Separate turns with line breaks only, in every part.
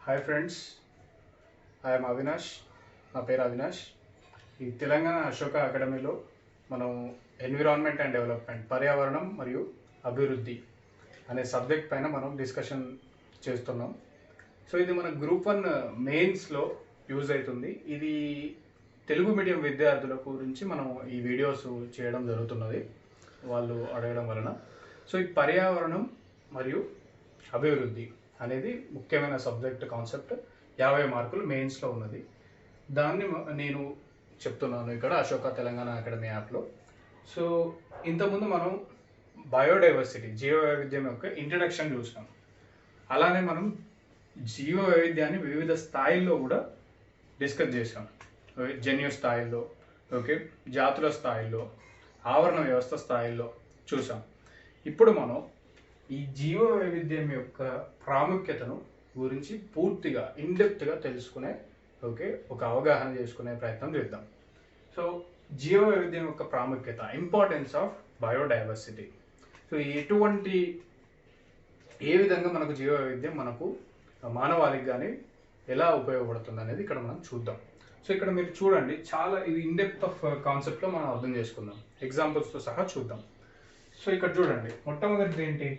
Hi friends, I'm Avinash. నా పేరు అవినాష్. ఈ తెలంగాణ అశోక అకాడమీలో మనం ఎన్విరాన్మెంట్ అండ్ డెవలప్మెంట్, పర్యావరణం మరియు అభివృద్ధి అనే సబ్జెక్ట్ పైన మనం డిస్కషన్ చేస్తున్నాం. సో ఇది మన గ్రూప్ 1 మెయిన్స్లో యూజ్ అవుతుంది. ఇది తెలుగు మీడియం విద్యార్థుల గురించి మనం ఈ వీడియోస్ చేయడం జరుగుతున్నది వాళ్ళు అడగడం వలన. సో ఈ పర్యావరణం మరియు అభివృద్ధి అనేది ముఖ్యమైన సబ్జెక్ట్ కాన్సెప్ట్. 50 మార్కులు మెయిన్స్లో ఉన్నది. దాన్ని నేను చెప్తున్నాను ఇక్కడ అశోక తెలంగాణ అకాడమీ యాప్లో. సో ఇంతకుముందు మనం బయోడైవర్సిటీ, జీవ వైవిధ్యం యొక్క ఇంట్రడక్షన్ చూసినాం. అలానే మనం జీవ వైవిధ్యాన్ని వివిధ స్థాయిల్లో కూడా డిస్కస్ చేసాం. జన్యు స్థాయిల్లో, జాతుల స్థాయిల్లో, ఆవరణ వ్యవస్థ స్థాయిల్లో చూసాం. ఇప్పుడు మనం ఈ జీవ వైవిధ్యం యొక్క ప్రాముఖ్యతను గురించి పూర్తిగా ఇన్డెప్త్గా తెలుసుకునే ఒక అవగాహన చేసుకునే ప్రయత్నం చేద్దాం. సో జీవ వైవిధ్యం యొక్క ప్రాముఖ్యత, ఇంపార్టెన్స్ ఆఫ్ బయోడైవర్సిటీ. సో ఏ విధంగా మనకు జీవ వైవిధ్యం మనకు మానవాళికి కానీ ఎలా ఉపయోగపడుతుంది అనేది ఇక్కడ మనం చూద్దాం. సో ఇక్కడ మీరు చూడండి, చాలా ఇది ఇన్డెప్త్ ఆఫ్ కాన్సెప్ట్లో మనం అర్థం చేసుకుందాం. ఎగ్జాంపుల్స్తో సహా చూద్దాం. సో ఇక్కడ చూడండి, మొట్టమొదటిది ఏంటి?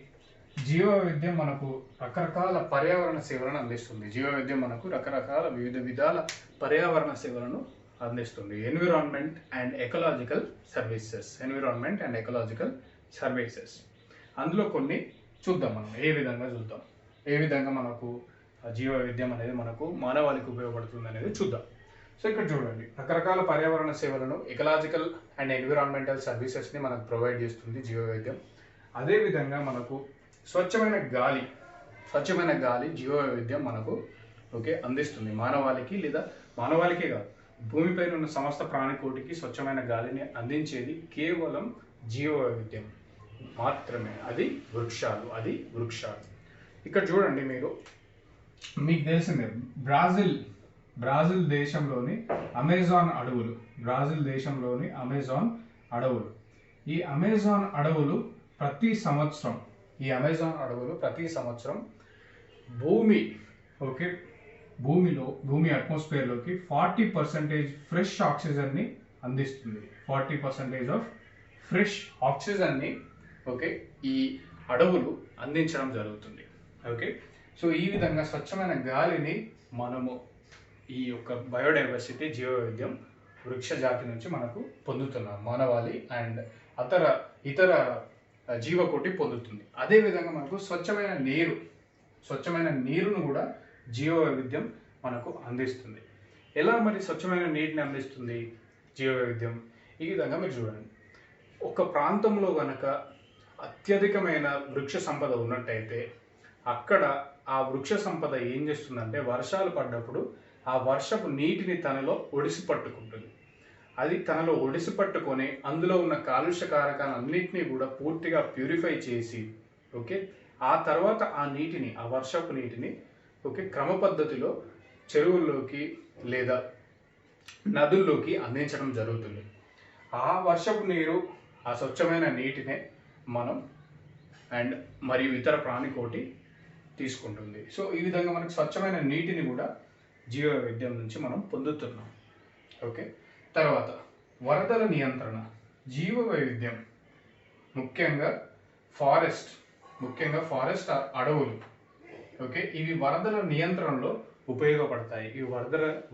జీవ వైవిధ్యం మనకు రకరకాల పర్యావరణ సేవలను అందిస్తుంది. జీవ వైవిధ్యం మనకు రకరకాల వివిధ విధాల పర్యావరణ సేవలను అందిస్తుంది. Environment and ecological services. అందులో కొన్ని చూద్దాం. మనం ఏ విధంగా మనకు జీవ వైవిధ్యం అనేది మనకు మానవాళికి ఉపయోగపడుతుంది అనేది చూద్దాం. సో ఇక్కడ చూడండి, రకరకాల పర్యావరణ సేవలను, ఎకలాజికల్ అండ్ ఎన్విరాన్మెంటల్ సర్వీసెస్ని మనకు ప్రొవైడ్ చేస్తుంది జీవ వైవిధ్యం. అదేవిధంగా మనకు స్వచ్ఛమైన గాలి జీవ వైవిధ్యం మనకు అందిస్తుంది. మానవాళికే కాదు, భూమిపైన ఉన్న సమస్త ప్రాణికోటికి స్వచ్ఛమైన గాలిని అందించేది కేవలం జీవ వైవిధ్యం మాత్రమే. అది వృక్షాలు. ఇక్కడ చూడండి, మీకు తెలిసిందే, బ్రాజిల్ దేశంలోని అమెజాన్ అడవులు. ఈ అమెజాన్ అడవులు ప్రతి సంవత్సరం భూమి అట్మాస్ఫియర్లోకి 40% ఫ్రెష్ ఆక్సిజన్ని అందిస్తుంది. 40% ఆఫ్ ఫ్రెష్ ఆక్సిజన్ని ఈ అడవులు అందించడం జరుగుతుంది. సో ఈ విధంగా స్వచ్ఛమైన గాలిని మనము ఈ యొక్క బయోడైవర్సిటీ, జీవ వైవిధ్యం, వృక్ష జాతి నుంచి మనకు పొందుతున్నాం. మానవాళి అండ్ ఇతర జీవకోటి పొందుతుంది. అదేవిధంగా మనకు స్వచ్ఛమైన నీరును కూడా జీవ వైవిధ్యం మనకు అందిస్తుంది. ఎలా మరి స్వచ్ఛమైన నీటిని అందిస్తుంది జీవ వైవిధ్యం? ఈ విధంగా మీరు చూడండి, ఒక ప్రాంతంలో కనుక అత్యధికమైన వృక్ష సంపద ఉన్నట్టయితే అక్కడ ఆ వృక్ష సంపద ఏం చేస్తుందంటే, వర్షాలు పడ్డప్పుడు ఆ వర్షపు నీటిని తనలో ఒడిసి పట్టుకుంటుంది. అది తనలో ఒడిసి పట్టుకొని అందులో ఉన్న కాలుష్య కారకాలన్నింటినీ కూడా పూర్తిగా ప్యూరిఫై చేసి ఆ తర్వాత ఆ వర్షపు నీటిని క్రమ పద్ధతిలో చెరువుల్లోకి లేదా నదుల్లోకి అందించడం జరుగుతుంది. ఆ వర్షపు నీరు, ఆ స్వచ్ఛమైన నీటినే మనం మరియు ఇతర ప్రాణికోటి తీసుకుంటుంది. సో ఈ విధంగా మనకు స్వచ్ఛమైన నీటిని కూడా జీవ వైవిధ్యం నుంచి మనం పొందుతున్నాం. తర్వాత వరదల నియంత్రణ. జీవ వైవిధ్యం ముఖ్యంగా ఫారెస్ట్ అడవులు ఇవి వరదల నియంత్రణలో ఉపయోగపడతాయి.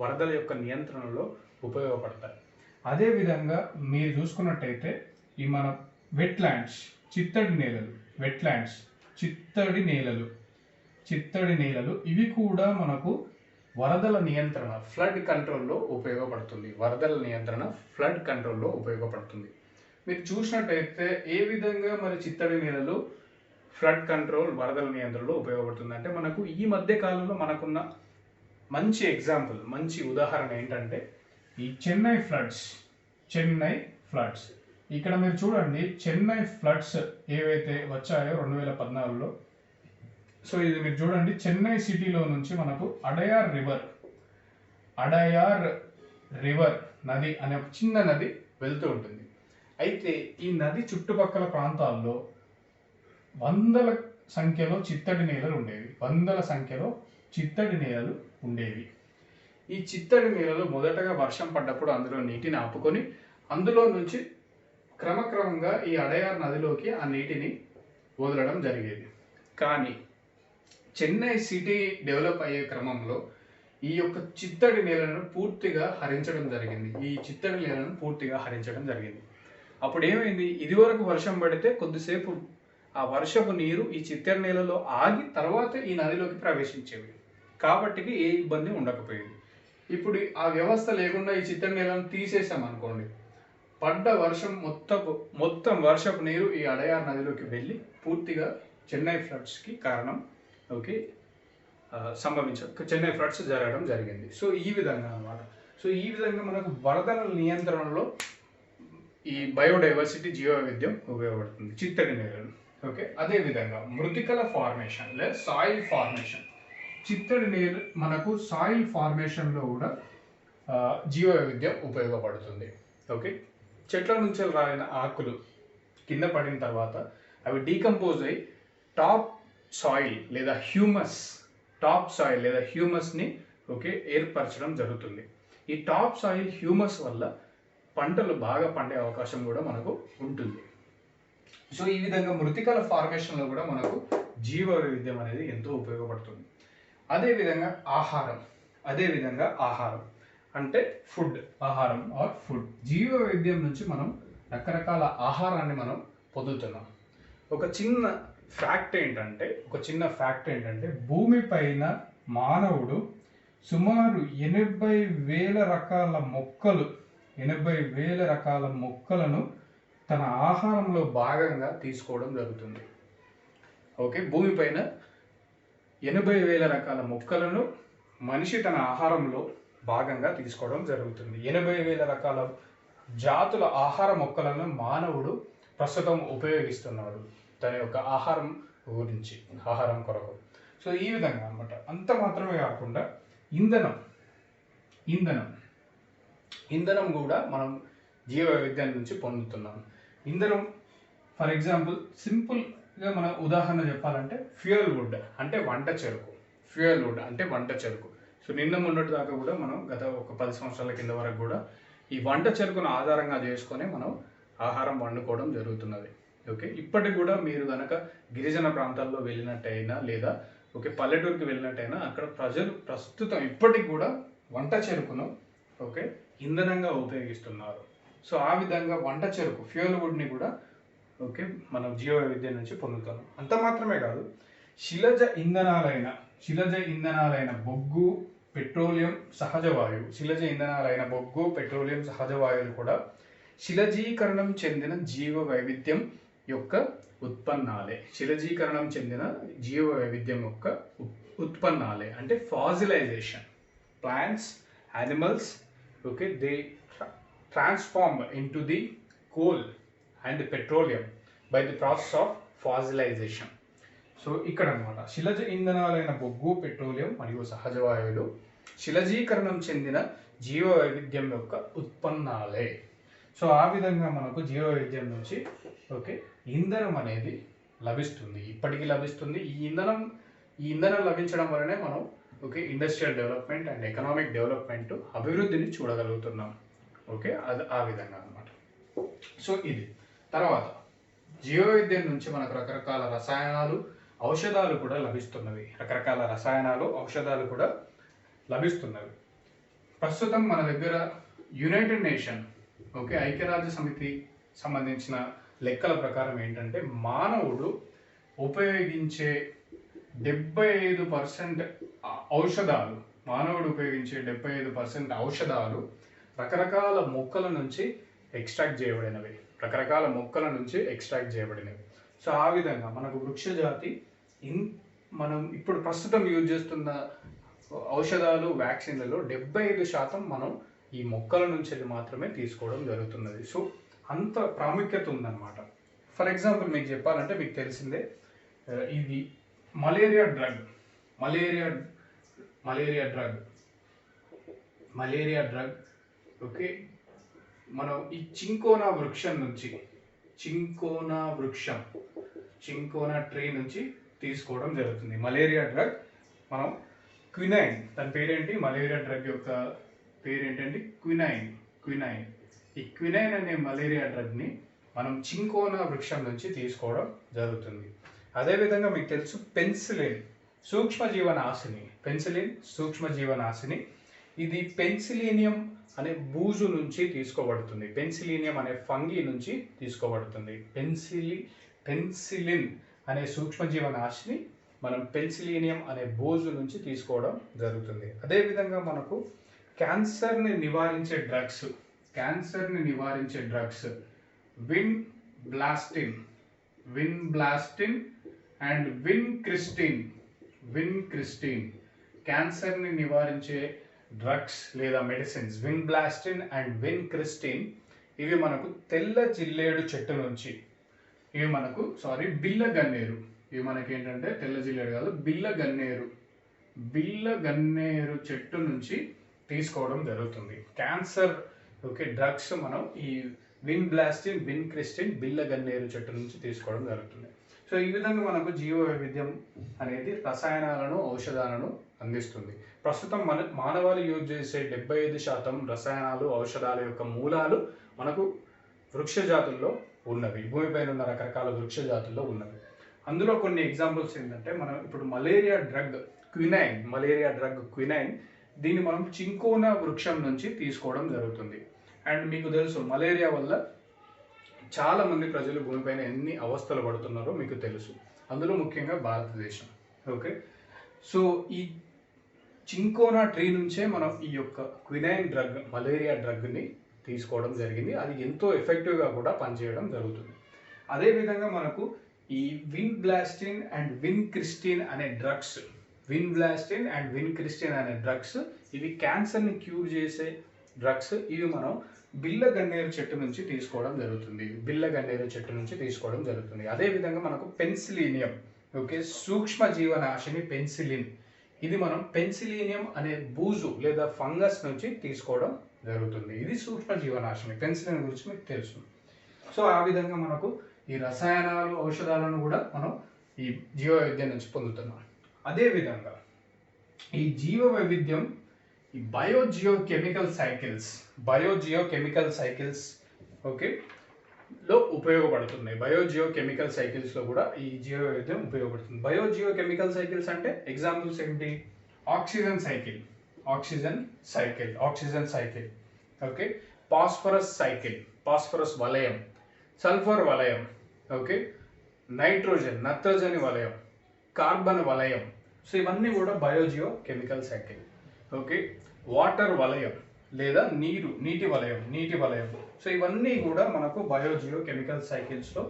వరదల యొక్క నియంత్రణలో ఉపయోగపడతాయి. అదేవిధంగా మీరు చూసుకున్నట్టయితే ఈ మన చిత్తడి నేలలు ఇవి కూడా మనకు వరదల నియంత్రణ, ఫ్లడ్ కంట్రోల్లో ఉపయోగపడుతుంది. మీరు చూసినట్టయితే ఏ విధంగా మరి చిత్తడి నేలలు ఫ్లడ్ కంట్రోల్, వరదల నియంత్రణలో ఉపయోగపడుతుంది అంటే, మనకు ఈ మధ్య కాలంలో మనకున్న మంచి ఉదాహరణ ఏంటంటే ఈ చెన్నై ఫ్లడ్స్. ఇక్కడ మీరు చూడండి, చెన్నై ఫ్లడ్స్ ఏవైతే వచ్చాయో 2014లో. సో ఇది మీరు చూడండి, చెన్నై సిటీలో నుంచి మనకు అడయార్ రివర్ నది అనే ఒక చిన్న నది వెళ్తూ ఉంటుంది. అయితే ఈ నది చుట్టుపక్కల ప్రాంతాల్లో వందల సంఖ్యలో చిత్తడి నేలలు ఉండేవి. చిత్తడి నేలలు ఉండేవి. ఈ చిత్తడి నేలలు మొదటగా వర్షం పడ్డప్పుడు అందులో నీటిని ఆపుకొని అందులో నుంచి క్రమక్రమంగా ఈ అడయార్ నదిలోకి ఆ నీటిని వదలడం జరిగేది. కానీ చెన్నై సిటీ డెవలప్ అయ్యే క్రమంలో ఈ యొక్క చిత్తడి నేలను పూర్తిగా హరించడం జరిగింది. అప్పుడు ఏమైంది, ఇదివరకు వర్షం పడితే కొద్దిసేపు ఆ వర్షపు నీరు ఈ చిత్తడి నేలలో ఆగి తర్వాత ఈ నదిలోకి ప్రవేశించేవి, కాబట్టి ఏ ఇబ్బంది ఉండకపోయేది. ఇప్పుడు ఆ వ్యవస్థ లేకుండా ఈ చిత్తడి నేలను తీసేసాం అనుకోండి, పడ్డ వర్షం మొత్తం వర్షపు నీరు ఈ అడయార్ నదిలోకి వెళ్ళి పూర్తిగా చెన్నై ఫ్లడ్స్కి కారణం చెన్నై ఫ్లడ్స్ జరగడం జరిగింది. సో ఈ విధంగా అన్నమాట. సో ఈ విధంగా మనకు వరదల నియంత్రణలో ఈ బయోడైవర్సిటీ జీవ వైవిధ్యం ఉపయోగపడుతుంది, చిత్తడి నేలలు. అదేవిధంగా మృతికల ఫార్మేషన్ లేదా సాయిల్ ఫార్మేషన్, చిత్తడి నేల మనకు సాయిల్ ఫార్మేషన్లో కూడా జీవ వైవిధ్యం ఉపయోగపడుతుంది. చెట్ల నుంచి రాలిన ఆకులు కింద పడిన తర్వాత అవి డీకంపోజ్ అయ్యి టాప్ సాయిల్ లేదా హ్యూమస్ని ఏర్పరచడం జరుగుతుంది. ఈ టాప్ సాయిల్ హ్యూమస్ వల్ల పంటలు బాగా పండే అవకాశం కూడా మనకు ఉంటుంది. సో ఈ విధంగా మృతికల ఫార్మేషన్లో కూడా మనకు జీవ వైవిధ్యం అనేది ఎంతో ఉపయోగపడుతుంది. అదేవిధంగా ఆహారం అంటే ఆహారం ఆర్ ఫుడ్. జీవ వైవిధ్యం నుంచి మనం రకరకాల ఆహారాన్ని మనం పొందుతున్నాం. ఒక చిన్న ఫ్యాక్ట్ ఏంటంటే భూమిపైన మానవుడు సుమారు 80,000 రకాల మొక్కలను తన ఆహారంలో భాగంగా తీసుకోవడం జరుగుతుంది. భూమిపైన 80,000 రకాల మొక్కలను మనిషి తన ఆహారంలో భాగంగా తీసుకోవడం జరుగుతుంది. 80,000 రకాల జాతుల ఆహార మొక్కలను మానవుడు ప్రస్తుతం ఉపయోగిస్తున్నాడు తన యొక్క ఆహారం కొరకు. సో ఈ విధంగా అన్నమాట. అంత మాత్రమే కాకుండా ఇంధనం కూడా మనం జీవ వైవిధ్యం నుంచి పొందుతున్నాం. ఇంధనం ఫర్ ఎగ్జాంపుల్ సింపుల్గా మన ఉదాహరణ చెప్పాలంటే ఫ్యూయల్ వుడ్ అంటే వంట చెరుకు. సో నిన్న మొన్నటి దాకా కూడా మనం గత ఒక 10 సంవత్సరాల కింద వరకు కూడా ఈ వంట చెరుకును ఆధారంగా చేసుకొని మనం ఆహారం వండుకోవడం జరుగుతున్నది. ఇప్పటికి కూడా మీరు కనుక గిరిజన ప్రాంతాల్లో వెళ్ళినట్టయినా లేదా పల్లెటూరుకి వెళ్ళినట్టయినా అక్కడ ప్రజలు ప్రస్తుతం ఇప్పటికి కూడా వంట చెరుకును ఇంధనంగా ఉపయోగిస్తున్నారు. సో ఆ విధంగా వంట చెరుకు ఫ్యూయల్ వుడ్ని కూడా మనం జీవ వైవిధ్యం నుంచి పొందుతాం. అంత మాత్రమే కాదు, శిలజ ఇంధనాలైన బొగ్గు, పెట్రోలియం, సహజ వాయువులు కూడా శిలజీకరణం చెందిన జీవ వైవిధ్యం యొక్క ఉత్పన్నాలే. అంటే fossilization, plants, animals they transform into the coal and petroleum by the process of fossilization. So ఇక్కడ అన్నమాట శిలజ ఇంధనాలైన బొగ్గు, పెట్రోలియం మరియు సహజ వాయువులు శిలజీకరణం చెందిన జీవ వైవిధ్యం యొక్క ఉత్పన్నాలే. సో ఆ విధంగా మనకు జీవ వైవిధ్యం నుంచి ఇంధనం అనేది లభిస్తుంది, ఇప్పటికీ లభిస్తుంది. ఈ ఇంధనం లభించడం వల్లనే మనం industrial development and economic development అభివృద్ధిని చూడగలుగుతున్నాం. అది ఆ విధంగా అన్నమాట. సో ఇది తర్వాత జీవ వైవిధ్యం నుంచి మనకు రకరకాల రసాయనాలు, ఔషధాలు కూడా లభిస్తున్నవి. ప్రస్తుతం మన దగ్గర యునైటెడ్ నేషన్ ఐక్యరాజ్య సమితి సంబంధించిన లెక్కల ప్రకారం ఏంటంటే మానవుడు ఉపయోగించే 75% ఔషధాలు రకరకాల మొక్కల నుంచి ఎక్స్ట్రాక్ట్ చేయబడినవి. సో ఆ విధంగా మనకు వృక్షజాతి మనం ఇప్పుడు ప్రస్తుతం యూజ్ చేస్తున్న ఔషధాలు, వ్యాక్సిన్లలో 75% మనం ఈ మొక్కల నుంచి మాత్రమే తీసుకోవడం జరుగుతున్నది. సో అంత ప్రాముఖ్యత ఉందన్నమాట. ఫర్ ఎగ్జాంపుల్ మీకు చెప్పాలంటే మీకు తెలిసిందే, ఇది మలేరియా డ్రగ్ మనం ఈ చింకోనా ట్రీ నుంచి తీసుకోవడం జరుగుతుంది. మలేరియా డ్రగ్ మనం క్వినైన్, దాని పేరేంటి, మలేరియా డ్రగ్ యొక్క పేరేంటంటే క్వినైన్. ఈ క్వినైన్ అనే మలేరియా డ్రగ్ని మనం చింకోనా వృక్షం నుంచి తీసుకోవడం జరుగుతుంది. అదేవిధంగా మీకు తెలుసు పెన్సిలిన్ సూక్ష్మజీవనాశిని. ఇది పెన్సిలీనియం అనే బూజు నుంచి తీసుకోబడుతుంది, పెన్సిలీనియం అనే ఫంగి నుంచి తీసుకోబడుతుంది. పెన్సిలిన్ అనే సూక్ష్మజీవనాశిని మనం పెన్సిలీనియం అనే బూజు నుంచి తీసుకోవడం జరుగుతుంది. అదేవిధంగా మనకు క్యాన్సర్ని నివారించే drugs vinblastine and vincristine. క్యాన్సర్ని నివారించే డ్రగ్స్ లేదా medicines vinblastine and vincristine. ఇవి మనకు తెల్ల జిల్లేడు చెట్టు నుంచి, బిల్ల గన్నేరు. ఇవి మనకి ఏంటంటే తెల్ల జిల్లేడు కాదు, బిల్ల గన్నేరు చెట్టు నుంచి తీసుకోవడం జరుగుతుంది. క్యాన్సర్ డ్రగ్స్ మనం ఈ విన్ బ్లాస్టిన్, విన్ క్రిస్టిన్, బిల్ల గన్నేరు చెట్టు నుంచి తీసుకోవడం జరుగుతుంది. సో ఈ విధంగా మనకు జీవ వైవిధ్యం అనేది రసాయనాలను, ఔషధాలను అందిస్తుంది. ప్రస్తుతం మానవాళి యూజ్ చేసే 75% రసాయనాలు, ఔషధాల యొక్క మూలాలు మనకు వృక్ష జాతుల్లో ఉన్నవి, భూమిపైన ఉన్న రకరకాల వృక్ష జాతుల్లో ఉన్నవి. అందులో కొన్ని ఎగ్జాంపుల్స్ ఏంటంటే, మనం ఇప్పుడు మలేరియా డ్రగ్ క్వినైన్, దీన్ని మనం చింకోనా వృక్షం నుంచి తీసుకోవడం జరుగుతుంది. అండ్ మీకు తెలుసు మలేరియా వల్ల చాలా మంది ప్రజలు భూమిపైన ఎన్ని అవస్థలు పడుతున్నారో మీకు తెలుసు, అందులో ముఖ్యంగా భారతదేశం. ఓకే, సో ఈ చింకోనా ట్రీ నుంచే మనం ఈ యొక్క క్వినైన్ డ్రగ్, మలేరియా డ్రగ్ని తీసుకోవడం జరిగింది. అది ఎంతో ఎఫెక్టివ్గా కూడా పనిచేయడం జరుగుతుంది. అదేవిధంగా మనకు ఈ విన్ బ్లాస్టిన్ అండ్ విన్ క్రిస్టిన్ అనే డ్రగ్స్ ఇవి క్యాన్సర్ని క్యూర్ చేసే డ్రగ్స్. ఇవి మనం బిల్ల గన్నేరు చెట్టు నుంచి తీసుకోవడం జరుగుతుంది. అదేవిధంగా మనకు పెన్సిలీనియం, సూక్ష్మ జీవనాశిని పెన్సిలిన్. ఇది మనం పెన్సిలీనియం అనే బూజు లేదా ఫంగస్ నుంచి తీసుకోవడం జరుగుతుంది. ఇది సూక్ష్మ జీవనాశిని. పెన్సిలిన్ గురించి మీకు తెలుసు. సో ఆ విధంగా మనకు ఈ రసాయనాలు, ఔషధాలను కూడా మనం ఈ జీవ వైవిధ్యం నుంచి పొందుతున్నాం. అదేవిధంగా ఈ జీవ వైవిధ్యం ఈ బయోజియోకెమికల్ సైకిల్స్ లో ఉపయోగపడుతున్నాయి. బయోజియోకెమికల్ సైకిల్స్లో కూడా ఈ జీవ వైవిధ్యం ఉపయోగపడుతుంది. బయోజియోకెమికల్ సైకిల్స్ అంటే ఎగ్జాంపుల్స్ ఏంటి? ఆక్సిజన్ సైకిల్, ఓకే, పాస్ఫరస్ వలయం, సల్ఫర్ వలయం, ఓకే, నత్రజని వలయం, కార్బన్ వలయం. సో ఇవన్నీ కూడా బయోజియోకెమికల్ సైకిల్. ఓకే, వాటర్ వలయం లేదా నీటి వలయం. సో ఇవన్నీ కూడా మనకు బయోజియోకెమికల్ సైకిల్స్లో,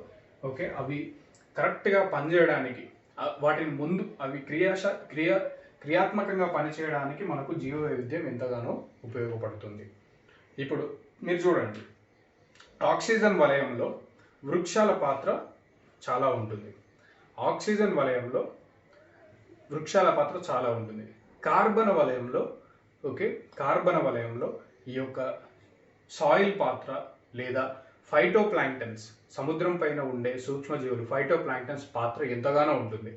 ఓకే, అవి కరెక్ట్గా పనిచేయడానికి, వాటిని ముందు అవి క్రియాత్మకంగా పనిచేయడానికి మనకు జీవ వైవిధ్యం ఎంతగానో ఉపయోగపడుతుంది. ఇప్పుడు మీరు చూడండి, ఆక్సిజన్ వలయంలో వృక్షాల పాత్ర చాలా ఉంటుంది. కార్బన్ వలయంలో ఈ యొక్క సాయిల్ పాత్ర లేదా ఫైటోప్లాంక్టన్స్, సముద్రం పైన ఉండే సూక్ష్మజీవులు ఫైటోప్లాంక్టన్స్ పాత్ర ఎంతగానో ఉంటుంది.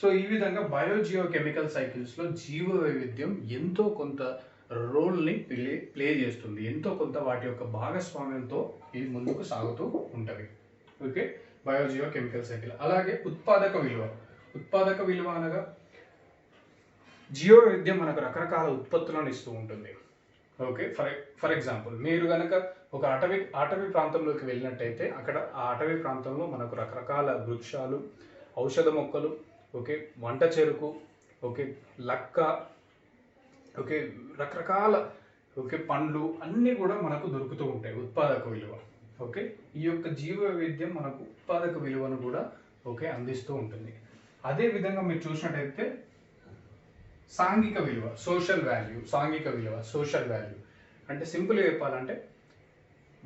సో ఈ విధంగా బయోజియోకెమికల్ సైకిల్స్లో జీవ వైవిధ్యం ఎంతో కొంత రోల్ని ప్లే చేస్తుంది, ఎంతో కొంత వాటి యొక్క భాగస్వామ్యంతో ఇవి ముందుకు సాగుతూ ఉంటవి. Okay, బయోజియోకెమికల్ cycle. అలాగే ఉత్పాదక విలువ అనగా జీవ వైవిధ్యం మనకు రకరకాల ఉత్పత్తులను ఇస్తూ ఉంటుంది. ఓకే, ఫర్ ఎగ్జాంపుల్ మీరు కనుక ఒక అటవీ ప్రాంతంలోకి వెళ్ళినట్టయితే అక్కడ ఆ అటవీ ప్రాంతంలో మనకు రకరకాల వృక్షాలు, ఔషధ మొక్కలు, ఓకే, వంట చెరుకు, ఓకే, లక్క, ఓకే, రకరకాల, ఓకే, పండ్లు అన్నీ కూడా మనకు దొరుకుతూ ఉంటాయి. ఉత్పాదక విలువ. ఓకే, ఈ యొక్క జీవ వైవిధ్యం మనకు ఉత్పాదక విలువను కూడా, ఓకే, అందిస్తూ ఉంటుంది. అదేవిధంగా మీరు చూసినట్టయితే సాంఘిక విలువ, సోషల్ వాల్యూ అంటే సింపుల్గా చెప్పాలంటే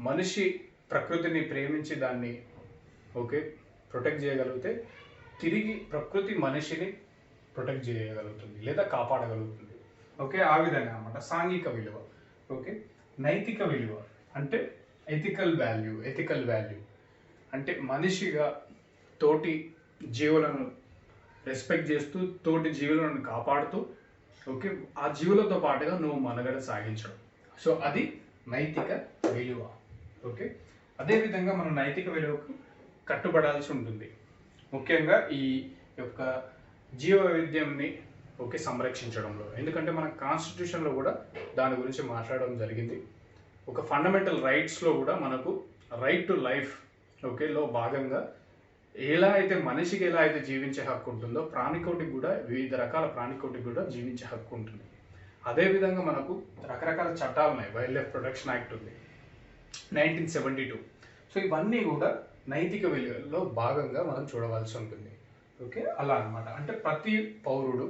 మనిషి ప్రకృతిని ప్రేమించి దాన్ని, ఓకే, ప్రొటెక్ట్ చేయగలిగితే తిరిగి ప్రకృతి మనిషిని ప్రొటెక్ట్ చేయగలుగుతుంది లేదా కాపాడగలుగుతుంది. ఓకే, ఆ విధంగా అన్నమాట సాంఘిక విలువ. ఓకే, నైతిక విలువ అంటే ఎథికల్ వాల్యూ అంటే మనిషిగా తోటి జీవులను రెస్పెక్ట్ చేస్తూ, తోటి జీవులను కాపాడుతూ, ఓకే, ఆ జీవులతో పాటుగా నువ్వు మనుగడ సాగించడం. సో అది నైతిక విలువ. ఓకే, అదేవిధంగా మనం నైతిక విలువకు కట్టుబడాల్సి ఉంటుంది, ముఖ్యంగా ఈ యొక్క జీవ వైవిధ్యంని ఓకే సంరక్షించడంలో. ఎందుకంటే మన కాన్స్టిట్యూషన్లో కూడా దాని గురించి మాట్లాడడం జరిగింది. ఒక ఫండమెంటల్ రైట్స్లో కూడా మనకు రైట్ టు లైఫ్ ఓకేలో భాగంగా ఎలా అయితే మనిషికి ఎలా అయితే జీవించే హక్కు ఉంటుందో ప్రాణికోటికి కూడా వివిధ రకాల ప్రాణికోటికి కూడా జీవించే హక్కు ఉంటుంది. అదేవిధంగా మనకు రకరకాల చట్టాలు ఉన్నాయి. వైల్డ్ లైఫ్ ప్రొటెక్షన్ యాక్ట్ ఉంది 1972. సో ఇవన్నీ కూడా నైతిక విలువల్లో భాగంగా మనం చూడవలసి ఉంటుంది. ఓకే, అలా అనమాట. అంటే ప్రతి పౌరుడు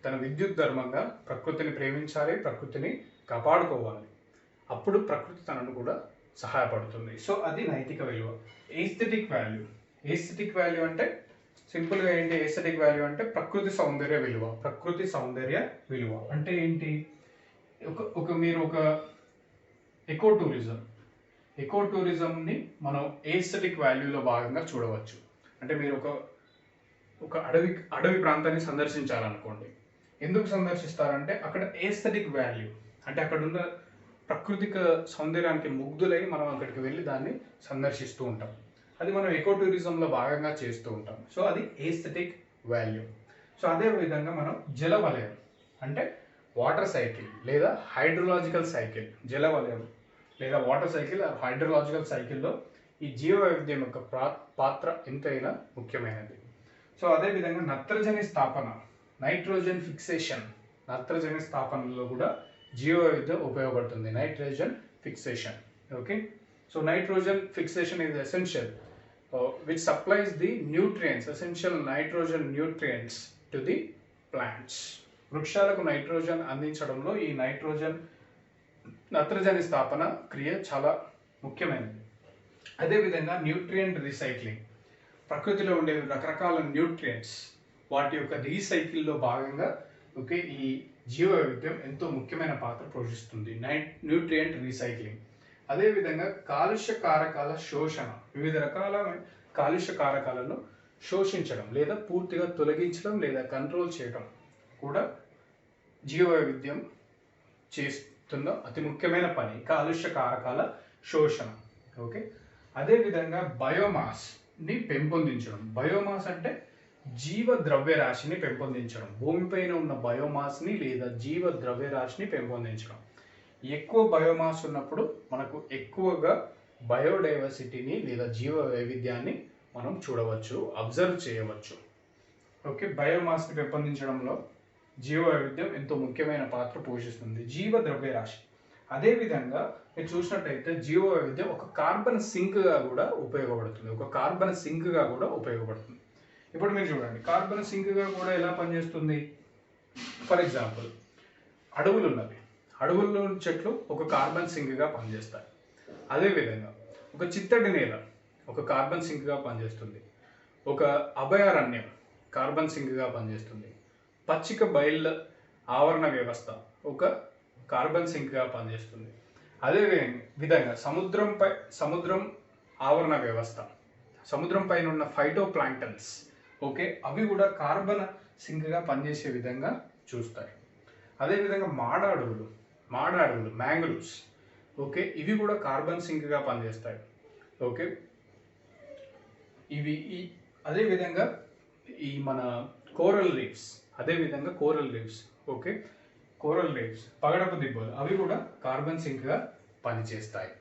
తన విద్యుత్ ధర్మంగా ప్రకృతిని ప్రేమించాలి, ప్రకృతిని కాపాడుకోవాలి. అప్పుడు ప్రకృతి తనను కూడా సహాయపడుతుంది. సో అది నైతిక విలువ. Aesthetic value. ఎస్థెటిక్ వాల్యూ అంటే సింపుల్గా ఏంటి? ఎస్థెటిక్ వాల్యూ అంటే ప్రకృతి సౌందర్య విలువ. ప్రకృతి సౌందర్య విలువ అంటే ఏంటి? మీరు ఒక ఎకో టూరిజంని మనం ఎస్థెటిక్ వాల్యూలో భాగంగా చూడవచ్చు. అంటే మీరు ఒక అడవి ప్రాంతాన్ని సందర్శించాలనుకోండి. ఎందుకు సందర్శిస్తారంటే అక్కడ ఎస్థెటిక్ వాల్యూ అంటే అక్కడ ఉన్న ప్రాకృతిక సౌందర్యానికి ముగ్ధులై మనం అక్కడికి వెళ్ళి దాన్ని సందర్శిస్తూ ఉంటాం. అది మనం ఎకో టూరిజంలో భాగంగా చేస్తూ ఉంటాం. సో అది ఎస్థెటిక్ వాల్యూ. సో అదే విధంగా మనం జల వలయం అంటే వాటర్ సైకిల్ లేదా హైడ్రలాజికల్ సైకిల్, జల వలయం లేదా వాటర్ సైకిల్ హైడ్రలాజికల్ సైకిల్లో ఈ జీవ వైవిధ్యం యొక్క పాత్ర ఎంతైనా ముఖ్యమైనది. సో అదేవిధంగా నత్రజని స్థాపన, నైట్రోజన్ ఫిక్సేషన్, నత్రజని స్థాపనలో కూడా జీవ వైవిధ్యం ఉపయోగపడుతుంది. Nitrogen fixation. Okay, so nitrogen fixation is essential which supplies the nutrients, essential nitrogen nutrients to the plants. వృక్షాలకు నైట్రోజన్ అందించడంలో ఈ నత్రజని స్థాపన క్రియ చాలా ముఖ్యమైనది. అదేవిధంగా న్యూట్రియంట్ రీసైక్లింగ్, ప్రకృతిలో ఉండే రకరకాల న్యూట్రియంట్స్ వాటి యొక్క రీసైకిల్లో భాగంగా ఓకే ఈ జీవ వైవిధ్యం ఎంతో ముఖ్యమైన పాత్ర పోషిస్తుంది. Nutrient recycling. అదేవిధంగా కాలుష్య కారకాల శోషణ, వివిధ రకాల కాలుష్య కారకాలను శోషించడం లేదా పూర్తిగా తొలగించడం లేదా కంట్రోల్ చేయడం కూడా జీవ వైవిధ్యం చేస్తున్న అతి ముఖ్యమైన పని, కాలుష్య కారకాల శోషణ. ఓకే, అదేవిధంగా బయోమాస్ని పెంపొందించడం. బయోమాస్ అంటే జీవ ద్రవ్యరాశిని పెంపొందించడం. భూమిపైన ఉన్న బయోమాస్ని లేదా జీవ ద్రవ్యరాశిని పెంపొందించడం. ఎక్కువ బయోమాస్ ఉన్నప్పుడు మనకు ఎక్కువగా బయోడైవర్సిటీని లేదా జీవ వైవిధ్యాన్ని మనం చూడవచ్చు, అబ్జర్వ్ చేయవచ్చు. ఓకే, బయోమాస్ని పెంపొందించడంలో జీవ వైవిధ్యం ఎంతో ముఖ్యమైన పాత్ర పోషిస్తుంది. జీవ ద్రవ్యరాశి. అదేవిధంగా మీరు చూసినట్టయితే జీవ వైవిధ్యం ఒక కార్బన్ సింక్గా కూడా ఉపయోగపడుతుంది. ఇప్పుడు మీరు చూడండి, కార్బన్ సింక్గా కూడా ఎలా పనిచేస్తుంది? ఫర్ ఎగ్జాంపుల్, అడవుల్లో చెట్లు ఒక కార్బన్ సింక్గా పనిచేస్తాయి. అదేవిధంగా ఒక చిత్తడి నేల ఒక కార్బన్ సింక్గా పనిచేస్తుంది. ఒక అభయారణ్యం కార్బన్ సింక్గా పనిచేస్తుంది. పచ్చిక బయళ్ళ ఆవరణ వ్యవస్థ ఒక కార్బన్ సింక్గా పనిచేస్తుంది. అదే విధంగా సముద్రం ఆవరణ వ్యవస్థ, సముద్రం పైన ఉన్న ఫైటో ప్లాంక్టన్స్ ఓకే అవి కూడా కార్బన్ సింక్గా పనిచేసే విధంగా చూస్తారు. అదేవిధంగా మాడ అడవులు మ్యాంగ్రూవ్స్ ఓకే ఇవి కూడా కార్బన్ సింక్గా పనిచేస్తాయి. ఓకే, అదేవిధంగా ఈ మన కోరల్ రీఫ్స్ ఓకే పగడపు దిబ్బలు అవి కూడా కార్బన్ సింక్గా పనిచేస్తాయి.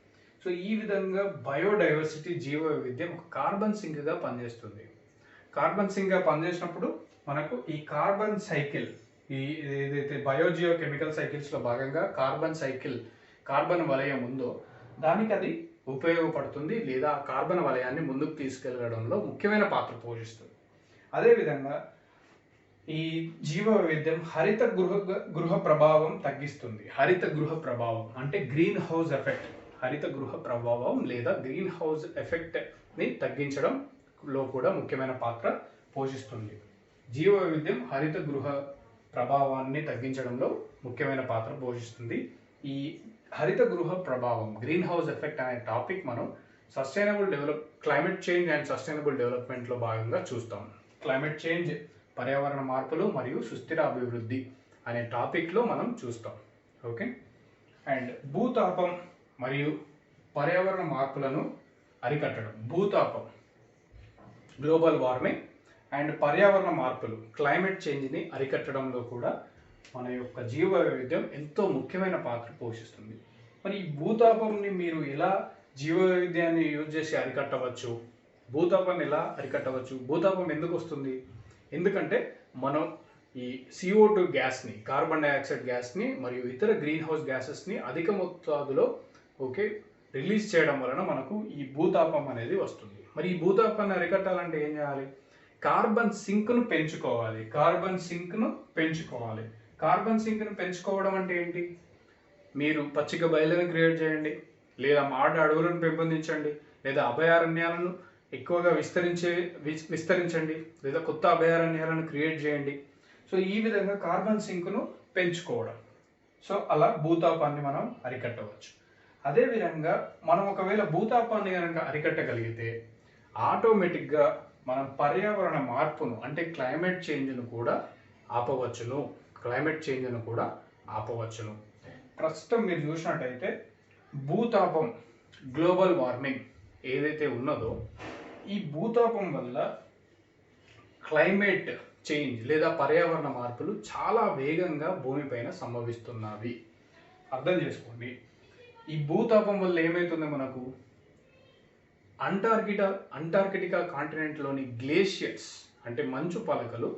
సో ఈ విధంగా బయోడైవర్సిటీ జీవ వైవిధ్యం ఒక కార్బన్ సింక్గా పనిచేస్తుంది. కార్బన్ సింక్గా పనిచేసినప్పుడు మనకు ఈ కార్బన్ సైకిల్, ఏదైతే బయోజియో కెమికల్ సైకిల్స్లో భాగంగా కార్బన్ వలయం ఉందో దానికి అది ఉపయోగపడుతుంది లేదా కార్బన్ వలయాన్ని ముందుకు తీసుకెళ్లడంలో ముఖ్యమైన పాత్ర పోషిస్తుంది. అదేవిధంగా ఈ జీవ వైవిధ్యం హరిత గృహ ప్రభావం తగ్గిస్తుంది. హరిత గృహ ప్రభావం అంటే గ్రీన్ హౌస్ ఎఫెక్ట్. హరిత గృహ ప్రభావం లేదా గ్రీన్ హౌస్ ఎఫెక్ట్ని తగ్గించడంలో కూడా ముఖ్యమైన పాత్ర పోషిస్తుంది. జీవ వైవిధ్యం హరిత గృహ ప్రభావాన్ని తగ్గించడంలో ముఖ్యమైన పాత్ర పోషిస్తుంది. ఈ హరిత గృహ ప్రభావం గ్రీన్ హౌస్ ఎఫెక్ట్ అనే టాపిక్ మనం క్లైమేట్ చేంజ్ అండ్ సస్టైనబుల్ డెవలప్మెంట్లో భాగంగా చూస్తాం. క్లైమేట్ చేంజ్, పర్యావరణ మార్పులు మరియు సుస్థిర అభివృద్ధి అనే టాపిక్లో మనం చూస్తాం. ఓకే, అండ్ భూతాపం మరియు పర్యావరణ మార్పులను అరికట్టడం. భూతాపం గ్లోబల్ వార్మింగ్ అండ్ పర్యావరణ మార్పులు క్లైమేట్ చేంజ్ని అరికట్టడంలో కూడా మన యొక్క జీవ వైవిధ్యం ఎంతో ముఖ్యమైన పాత్ర పోషిస్తుంది. మరి ఈ భూతాపంని మీరు ఎలా జీవ వైవిధ్యాన్ని యూజ్ చేసి అరికట్టవచ్చు? భూతాపాన్ని ఎలా అరికట్టవచ్చు? భూతాపం ఎందుకు వస్తుంది? ఎందుకంటే మనం ఈ CO2 గ్యాస్ని, కార్బన్ డైఆక్సైడ్ గ్యాస్ని మరియు ఇతర గ్రీన్ హౌస్ గ్యాసెస్ని అధిక మొత్తాదులో రిలీజ్ చేయడం వలన మనకు ఈ భూతాపం అనేది వస్తుంది. మరి ఈ భూతాపాన్ని అరికట్టాలంటే ఏం చేయాలి? కార్బన్ సింక్ను పెంచుకోవాలి. కార్బన్ సింక్ను పెంచుకోవడం అంటే ఏంటి? మీరు పచ్చిక బయళ్ళని క్రియేట్ చేయండి, లేదా మాడ అడవులను పెంపొందించండి, లేదా అభయారణ్యాలను ఎక్కువగా విస్తరించండి, లేదా కొత్త అభయారణ్యాలను క్రియేట్ చేయండి. సో ఈ విధంగా కార్బన్ సింక్ను పెంచుకోవడం. సో అలా భూతాపాన్ని మనం అరికట్టవచ్చు. అదేవిధంగా మనం ఒకవేళ భూతాపాన్ని కనుక అరికట్టగలిగితే ఆటోమేటిక్గా మనం పర్యావరణ మార్పును అంటే క్లైమేట్ చేంజ్ను కూడా ఆపవచ్చును. ప్రస్తుతం మీరు చూసినట్టయితే భూతాపం గ్లోబల్ వార్మింగ్ ఏదైతే ఉన్నదో ఈ భూతాపం వల్ల క్లైమేట్ చేంజ్ లేదా పర్యావరణ మార్పులు చాలా వేగంగా భూమిపైన సంభవిస్తున్నవి. అర్థం చేసుకోండి. ఈ భూతాపం వల్ల ఏమవుతుంది? మనకు అంటార్కిటికా కాంటినెంట్లోని గ్లేషియర్స్ అంటే మంచు పలకలు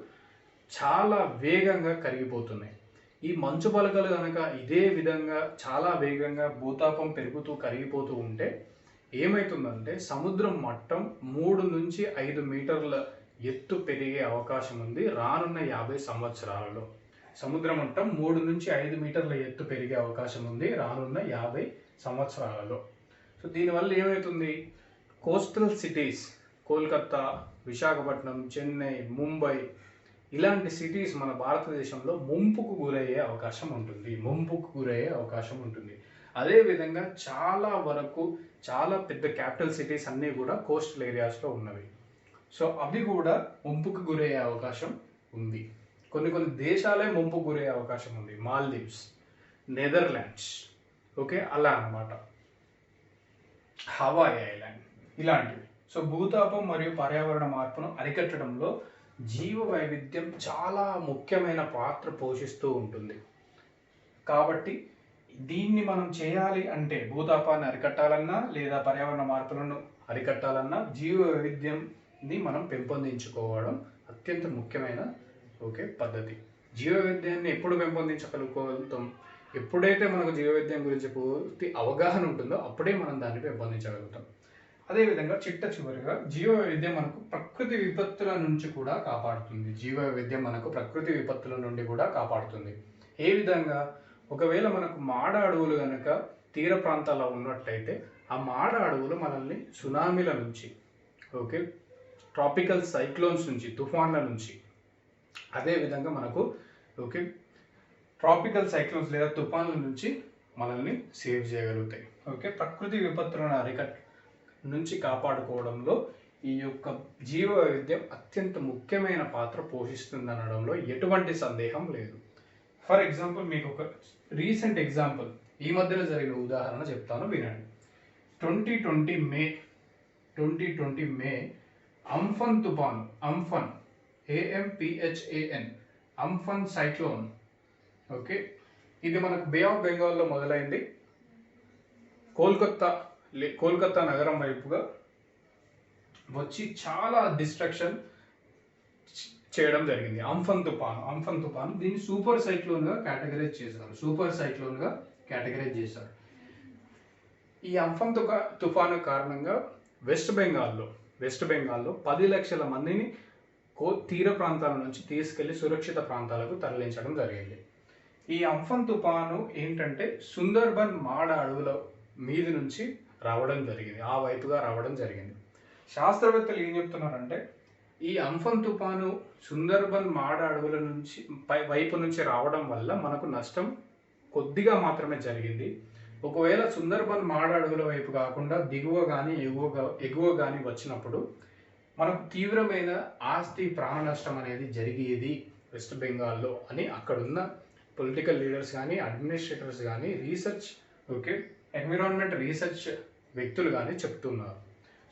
చాలా వేగంగా కరిగిపోతున్నాయి. ఈ మంచు పలకలు కనుక ఇదే విధంగా చాలా వేగంగా భూతాపం పెరుగుతూ కరిగిపోతూ ఉంటే ఏమవుతుందంటే సముద్రం మట్టం 3 నుంచి 5 మీటర్ల ఎత్తు పెరిగే అవకాశం ఉంది రానున్న 50 సంవత్సరాలలో. సముద్ర మట్టం 3 నుంచి 5 మీటర్ల ఎత్తు పెరిగే అవకాశం ఉంది రానున్న 50 సంవత్సరాలలో. సో దీనివల్ల ఏమవుతుంది? కోస్టల్ సిటీస్ కోల్కతా, విశాఖపట్నం, చెన్నై, ముంబై ఇలాంటి సిటీస్ మన భారతదేశంలో ముంపుకు గురయ్యే అవకాశం ఉంటుంది. అదేవిధంగా చాలా పెద్ద క్యాపిటల్ సిటీస్ అన్నీ కూడా కోస్టల్ ఏరియాస్లో ఉన్నవి. సో అవి కూడా ముంపుకు గురయ్యే అవకాశం ఉంది. కొన్ని దేశాలే ముంపుకు గురయ్యే అవకాశం ఉంది. మాల్దీవ్స్, నెదర్లాండ్స్, ఓకే, అలా అన్నమాట, హవాయి ఐలాండ్ ఇలాంటివి. సో భూతాపం మరియు పర్యావరణ మార్పును అరికట్టడంలో జీవ వైవిధ్యం చాలా ముఖ్యమైన పాత్ర పోషిస్తూ ఉంటుంది. కాబట్టి దీన్ని మనం చేయాలి అంటే భూతాపాన్ని అరికట్టాలన్నా లేదా పర్యావరణ మార్పులను అరికట్టాలన్నా జీవ వైవిధ్యంని మనం పెంపొందించుకోవడం అత్యంత ముఖ్యమైన పద్ధతి. జీవ వైవిధ్యాన్ని ఎప్పుడు పెంపొందించగలుగుతాం? ఎప్పుడైతే మనకు జీవ వైవిధ్యం గురించి పూర్తి అవగాహన ఉంటుందో అప్పుడే మనం దాన్ని పెంపొందించగలుగుతాం. అదేవిధంగా చివరిగా జీవ వైవిధ్యం మనకు ప్రకృతి విపత్తుల నుంచి కూడా కాపాడుతుంది. ఏ విధంగా? ఒకవేళ మనకు మాడ అడవులు కనుక తీర ప్రాంతాల్లో ఉన్నట్లయితే ఆ మాడ అడవులు మనల్ని సునామీల నుంచి, ట్రాపికల్ సైక్లోన్స్ నుంచి, తుఫాన్ల నుంచి, అదేవిధంగా మనకు ట్రాపికల్ సైక్లోన్స్ లేదా తుఫాన్ల నుంచి మనల్ని సేవ్ చేయగలుగుతాయి. ప్రకృతి విపత్తులను నుంచి కాపాడుకోవడంలో ఈ యొక్క జీవ వైవిధ్యం అత్యంత ముఖ్యమైన పాత్ర పోషిస్తుందనడంలో ఎటువంటి సందేహం లేదు. ఫర్ ఎగ్జాంపుల్ మీకు ఒక రీసెంట్ ఎగ్జాంపుల్ ఈ మధ్యలో జరిగిన ఉదాహరణ చెప్తాను, వినండి. 2020 మే అంఫన్ తుఫాను, అంఫన్ AMPHAN అంఫన్ సైక్లోన్, ఇది మనకు బే ఆఫ్ బెంగాల్లో మొదలైంది. కోల్కతా నగరం వైపుగా వచ్చి చాలా డిస్ట్రక్షన్ చేయడం జరిగింది. అంఫన్ తుఫాను దీన్ని సూపర్ సైక్లోన్గా కేటగరైజ్ చేశారు. ఈ అంఫన్ తుఫాను కారణంగా వెస్ట్ బెంగాల్లో 10 లక్షల మందిని తీర ప్రాంతాల నుంచి తీసుకెళ్లి సురక్షిత ప్రాంతాలకు తరలించడం జరిగింది. ఈ అంఫన్ తుఫాను ఏంటంటే సుందర్బన్ మాడ అడవుల మీద నుంచి ఆ వైపుగా రావడం జరిగింది. శాస్త్రవేత్తలు ఏం చెప్తున్నారంటే ఈ అంఫన్ తుఫాను సుందర్బన్ మాడ అడవుల నుంచి వైపు నుంచి రావడం వల్ల మనకు నష్టం కొద్దిగా మాత్రమే జరిగింది. ఒకవేళ సుందర్బన్ మాడ అడవుల వైపు కాకుండా దిగువ కానీ ఎగువ కానీ వచ్చినప్పుడు మనకు తీవ్రమైన ఆస్తి ప్రాణ నష్టం అనేది జరిగేది వెస్ట్ బెంగాల్లో అని అక్కడున్న పొలిటికల్ లీడర్స్ కానీ, అడ్మినిస్ట్రేటర్స్ కానీ, రీసెర్చ్ ఎన్విరాన్మెంట్ రీసెర్చ్ వ్యక్తులు కానీ చెప్తున్నారు.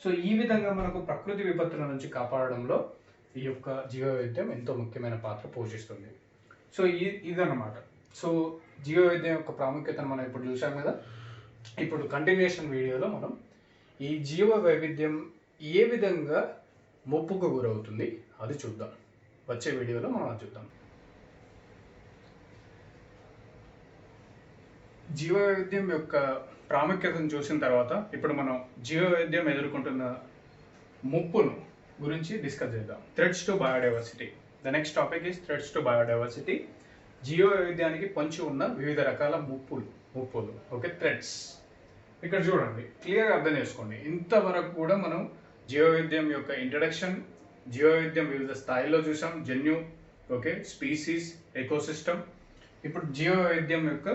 సో ఈ విధంగా మనకు ప్రకృతి విపత్తుల నుంచి కాపాడడంలో ఈ యొక్క జీవ వైవిధ్యం ఎంతో ముఖ్యమైన పాత్ర పోషిస్తుంది. సో ఇదన్నమాట. సో జీవ వైవిధ్యం యొక్క ప్రాముఖ్యతను మనం ఇప్పుడు చూసాం కదా. ఇప్పుడు కంటిన్యూషన్ వీడియోలో మనం ఈ జీవ వైవిధ్యం ఏ విధంగా ముప్పుకు గురవుతుంది అది చూద్దాం. వచ్చే వీడియోలో మనం అది చూద్దాం. జీవ వైవిధ్యం యొక్క ప్రాముఖ్యతను చూసిన తర్వాత ఇప్పుడు మనం జీవ వైవిధ్యం ఎదుర్కొంటున్న ముప్పును గురించి డిస్కస్ చేద్దాం. Threats to biodiversity. The next topic is threats to biodiversity. జీవ వైవిధ్యానికి పొంచి ఉన్న వివిధ రకాల ముప్పులు థ్రెట్స్. ఇక్కడ చూడండి, క్లియర్గా అర్థం చేసుకోండి. ఇంతవరకు కూడా మనం జీవ వైవిధ్యం యొక్క ఇంట్రడక్షన్, జీవ వైవిధ్యం వివిధ స్థాయిలో చూసాం. జన్యు, స్పీసీస్, ఎకోసిస్టమ్. ఇప్పుడు జీవ వైవిధ్యం యొక్క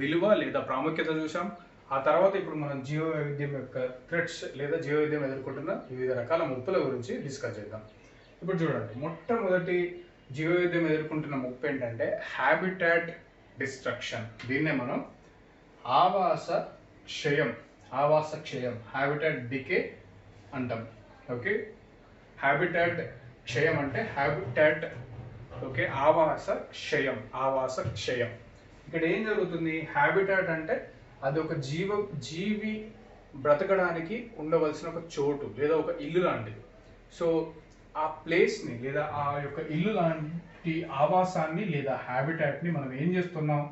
విలువ లేదా ప్రాముఖ్యత చూసాం. ఆ తర్వాత ఇప్పుడు మనం జీవ వైవిధ్యం యొక్క థ్రెట్స్ లేదా జీవ వైవిధ్యం ఎదుర్కొంటున్న వివిధ రకాల ముప్పుల గురించి డిస్కస్ చేద్దాం. ఇప్పుడు చూడండి, మొట్టమొదటి జీవ వైవిధ్యం ఎదుర్కొంటున్న ముప్పు ఏంటంటే హ్యాబిటాట్ డిస్ట్రక్షన్. దీన్నే మనం ఆవాస క్షయం హ్యాబిటాట్ డికే అంటాం. హ్యాబిటాట్ క్షయం అంటే హ్యాబిటాట్ ఆవాస క్షయం. ఇక్కడ ఏం జరుగుతుంది? హ్యాబిటాట్ అంటే అది ఒక జీవి బ్రతకడానికి ఉండవలసిన ఒక చోటు లేదా ఒక ఇల్లు లాంటిది. సో ఆ ప్లేస్ని లేదా ఆ యొక్క ఇల్లు లాంటి ఆవాసాన్ని లేదా హ్యాబిటాట్ని మనం ఏం చేస్తున్నాం?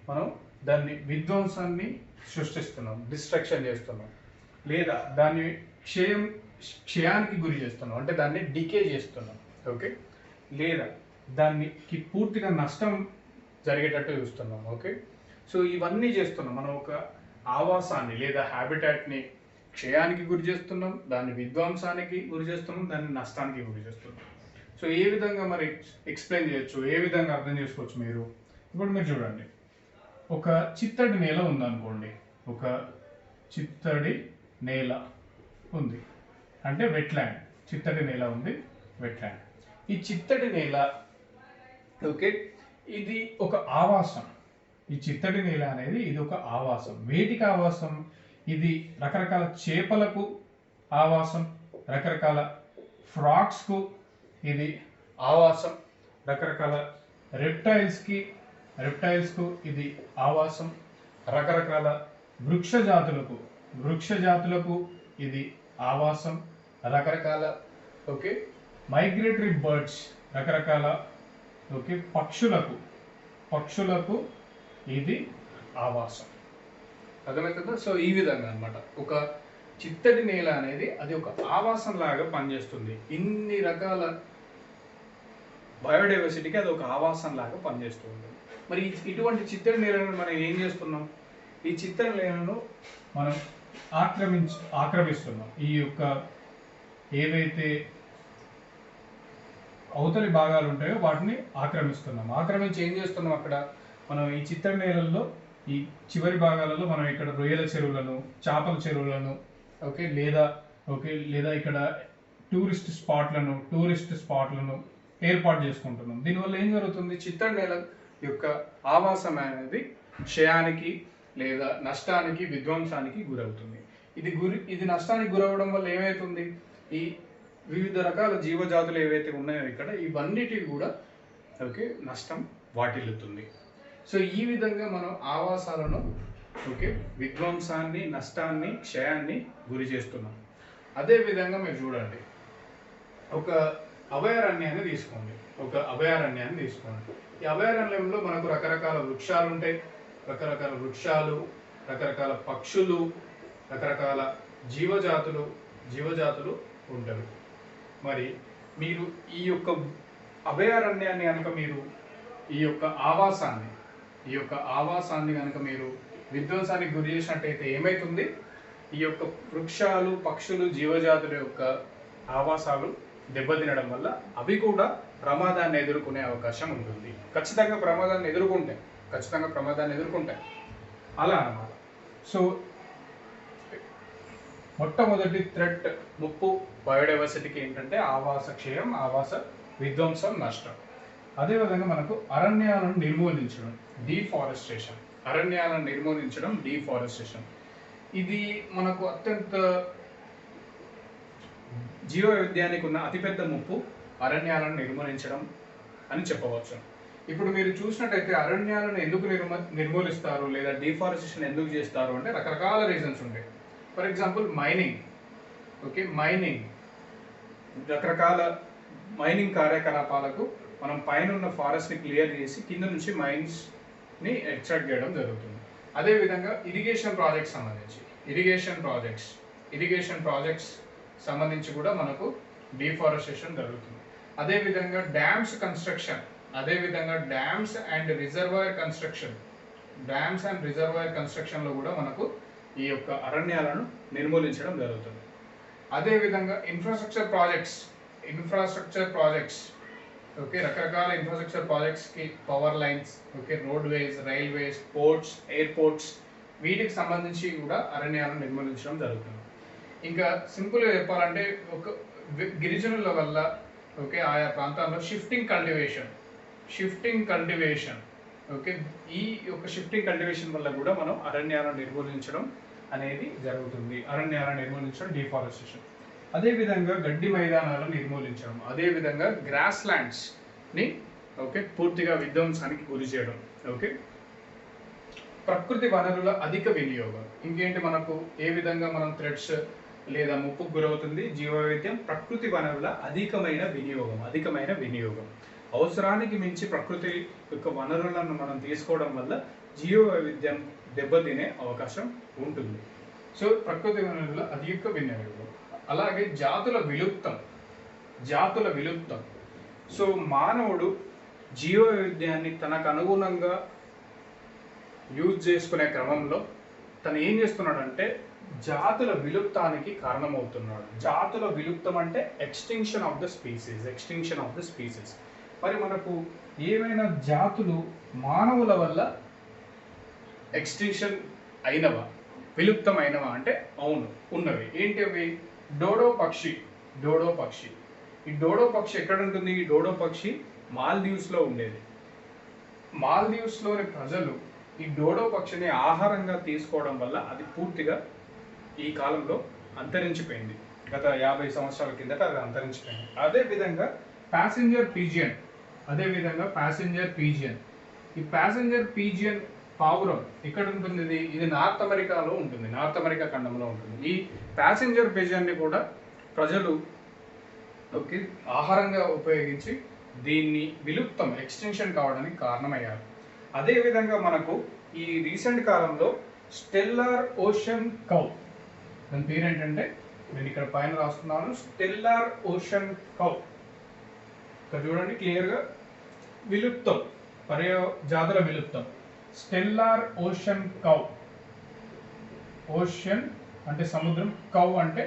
మనం దాన్ని విధ్వంసాన్ని సృష్టిస్తున్నాం, డిస్ట్రక్షన్ చేస్తున్నాం, లేదా దాన్ని క్షయానికి గురి చేస్తున్నాం, అంటే దాన్ని డికే చేస్తున్నాం. లేదా దానికి పూర్తిగా నష్టం జరిగేటట్టు చూస్తున్నాం. సో ఇవన్నీ చేస్తున్నాం. మనం ఒక ఆవాసాన్ని లేదా హ్యాబిటాట్ని క్షయానికి గురి చేస్తున్నాం, దాన్ని విధ్వంసానికి గురి చేస్తున్నాం, దాన్ని నష్టానికి గురి చేస్తున్నాం. సో ఏ విధంగా మరి ఎక్స్ప్లెయిన్ చేయొచ్చు, ఏ విధంగా అర్థం చేసుకోవచ్చు మీరు? ఇప్పుడు మీరు చూడండి, ఒక చిత్తడి నేల ఉందనుకోండి. ఒక చిత్తడి నేల ఉంది అంటే వెట్లాండ్. చిత్తడి నేల ఉంది, వెట్లాండ్. ఈ చిత్తడి నేల ఇది ఒక ఆవాసం. ఈ చిత్తడి నేల అనేది ఇది ఒక ఆవాసం. వేటికి ఆవాసం? ఇది రకరకాల చేపలకు ఆవాసం, రకరకాల ఫ్రాగ్స్కు ఇది ఆవాసం, రకరకాల రెప్టైల్స్కు ఇది ఆవాసం, రకరకాల వృక్ష జాతులకు ఇది ఆవాసం, రకరకాల మైగ్రేటరీ బర్డ్స్, రకరకాల పక్షులకు ఇది ఆవాసం. అర్థమవుతుందా? సో ఈ విధంగా అన్నమాట ఒక చిత్తడి నేల అనేది అది ఒక ఆవాసం లాగా పనిచేస్తుంది. ఇన్ని రకాల బయోడైవర్సిటీకి అది ఒక ఆవాసం లాగా పనిచేస్తుంది. మరి ఇటువంటి చిత్తడి నేలను మనం ఏం చేస్తున్నాం? ఈ చిత్తడి నేలను మనం ఆక్రమిస్తున్నాం. ఈ యొక్క ఏవైతే అవతలి భాగాలు ఉంటాయో వాటిని ఆక్రమించి ఏం చేస్తున్నాం? అక్కడ మనం ఈ చిత్తడి నేలల్లో ఈ చివరి భాగాలలో మనం ఇక్కడ రొయ్యల చెరువులను, చేపల చెరువులను లేదా ఇక్కడ టూరిస్ట్ స్పాట్లను ఏర్పాటు చేసుకుంటున్నాం. దీనివల్ల ఏం జరుగుతుంది? చిత్తడి నేల యొక్క ఆవాసం అనేది క్షయానికి లేదా నష్టానికి, విధ్వంసానికి గురవుతుంది. ఇది నష్టానికి గురవడం వల్ల ఏమవుతుంది? ఈ వివిధ రకాల జీవజాతులు ఏవైతే ఉన్నాయో ఇక్కడ ఇవన్నిటికి కూడా నష్టం వాటిల్లుతుంది. సో ఈ విధంగా మనం ఆవాసాలను విధ్వంసాన్ని, నష్టాన్ని, క్షయాన్ని గురి చేస్తున్నాం. అదేవిధంగా మీరు చూడండి, ఒక అభయారణ్యాన్ని తీసుకోండి. ఈ అభయారణ్యంలో మనకు రకరకాల వృక్షాలు ఉంటాయి. రకరకాల పక్షులు, రకరకాల జీవజాతులు ఉంటాయి. మరి మీరు ఈ యొక్క అభయారణ్యాన్ని కనుక మీరు ఈ యొక్క ఆవాసాన్ని కనుక మీరు విధ్వంసానికి గురి చేసినట్టయితే ఏమవుతుంది? ఈ యొక్క వృక్షాలు, పక్షులు, జీవజాతుల యొక్క ఆవాసాలు దెబ్బతినడం వల్ల అవి కూడా ప్రమాదాన్ని ఎదుర్కొనే అవకాశం ఉంటుంది. ఖచ్చితంగా ప్రమాదాన్ని ఎదుర్కొంటాయి. అలా అన్నమాట. సో మొట్టమొదటి థ్రెట్, ముప్పు బయోడైవర్సిటీకి ఏంటంటే ఆవాస క్షయం, ఆవాస విధ్వంసం, నష్టం. అదేవిధంగా మనకు అరణ్యాలను నిర్మూలించడం, డీఫారెస్టేషన్. అరణ్యాలను నిర్మూలించడం, డీఫారెస్టేషన్. ఇది మనకు అత్యంత జీవ వైవిధ్యానికి ఉన్న అతిపెద్ద ముప్పు అరణ్యాలను నిర్మూలించడం అని చెప్పవచ్చు. ఇప్పుడు మీరు చూసినట్టయితే అరణ్యాలను ఎందుకు నిర్మూలిస్తారు లేదా డిఫారెస్టేషన్ ఎందుకు చేస్తారు అంటే రకరకాల రీజన్స్ ఉంటాయి. For example mining. Okay, mining, రకరకాల మైనింగ్ కార్యకలాపాలకు మనం పైన ఉన్న ఫారెస్ట్ని క్లియర్ చేసి కింద నుంచి మైన్స్ని ఎక్స్ట్రాక్ట్ చేయడం జరుగుతుంది. అదేవిధంగా ఇరిగేషన్ ప్రాజెక్ట్స్ సంబంధించి కూడా మనకు డిఫారెస్టేషన్ జరుగుతుంది. అదేవిధంగా డ్యామ్స్ అండ్ రిజర్వాయర్ కన్స్ట్రక్షన్లో కూడా మనకు ఈ యొక్క అరణ్యాలను నిర్మూలించడం జరుగుతుంది. అదేవిధంగా ఇన్ఫ్రాస్ట్రక్చర్ ప్రాజెక్ట్స్, ఓకే, రకరకాల ఇన్ఫ్రాస్ట్రక్చర్ ప్రాజెక్ట్స్కి power lines, okay, roadways, railways, ports, airports, వీటికి సంబంధించి కూడా అరణ్యాలను నిర్మూలించడం జరుగుతుంది. ఇంకా సింపుల్గా చెప్పాలంటే ఒక గిరిజనుల వల్ల, ఓకే, ఆయా ప్రాంతాల్లో షిఫ్టింగ్ కల్టివేషన్, ఓకే, ఈ యొక్క షిఫ్టింగ్ కల్టివేషన్ వల్ల కూడా మనం అరణ్యాలను నిర్మూలించడం అనేది జరుగుతుంది. డిఫారెస్టేషన్. అదేవిధంగా గడ్డి మైదానాలను నిర్మూలించడం, అదేవిధంగా గ్రాస్ ల్యాండ్స్ని, ఓకే, పూర్తిగా విధ్వంసానికి గురి చేయడం. ఓకే, ప్రకృతి వనరుల అధిక వినియోగం. ఇంకేంటి మనకు ఏ విధంగా మనం థ్రెడ్స్ లేదా ముప్పుకు గురవుతుంది జీవ వైవిధ్యం? ప్రకృతి వనరుల అధికమైన వినియోగం. అవసరానికి మించి ప్రకృతి యొక్క వనరులను మనం తీసుకోవడం వల్ల జీవ వైవిధ్యం దెబ్బతినే అవకాశం ఉంటుంది. సో ప్రకృతి వనరుల అధిక వినియోగం. అలాగే జాతుల విలుప్తం. సో మానవుడు జీవ వైవిధ్యాన్ని తనకు అనుగుణంగా యూజ్ చేసుకునే క్రమంలో తను ఏం చేస్తున్నాడంటే జాతుల విలుప్తానికి కారణమవుతున్నాడు. జాతుల విలుప్తం అంటే ఎక్స్టింక్షన్ ఆఫ్ ద స్పీసీస్. మరి మనకు ఏమైనా జాతులు మానవుల వల్ల ఎక్స్టింక్షన్ అయినవా, విలుప్తం అయినవా అంటే అవును, ఉన్నవి. ఏంటి అవి? డోడో పక్షి. ఈ డోడో పక్షి ఎక్కడ ఉంటుంది? ఈ డోడో పక్షి మాల్దీవ్స్లో ఉండేది. మాల్దీవ్స్లోని ప్రజలు ఈ డోడో పక్షిని ఆహారంగా తీసుకోవడం వల్ల అది పూర్తిగా ఈ కాలంలో అంతరించిపోయింది. గత 50 సంవత్సరాల కిందట అది అంతరించిపోయింది. అదేవిధంగా ప్యాసింజర్ పీజియన్. ఈ ప్యాసింజర్ పీజియన్ పావురం ఎక్కడ ఉంటుంది? ఇది నార్త్ అమెరికాలో ఉంటుంది, నార్త్ అమెరికా ఖండంలో ఉంటుంది. ఈ ప్యాసింజర్ పీజియన్ని కూడా ప్రజలు, ఓకే, ఆహారంగా ఉపయోగించి దీన్ని ఎక్స్టెన్షన్ కావడానికి కారణమయ్యారు. అదేవిధంగా మనకు ఈ రీసెంట్ కాలంలో స్టెల్లార్ ఓషన్ కౌ, దాని పేరు ఏంటంటే నేను ఇక్కడ పైన రాస్తున్నాను, స్టెల్లార్ ఓషన్ కౌ. ఇక్కడ చూడండి క్లియర్గా, జాతుల విలుప్తం. Steller ocean cow. ఓషన్ అంటే సముద్రం, కౌ అంటే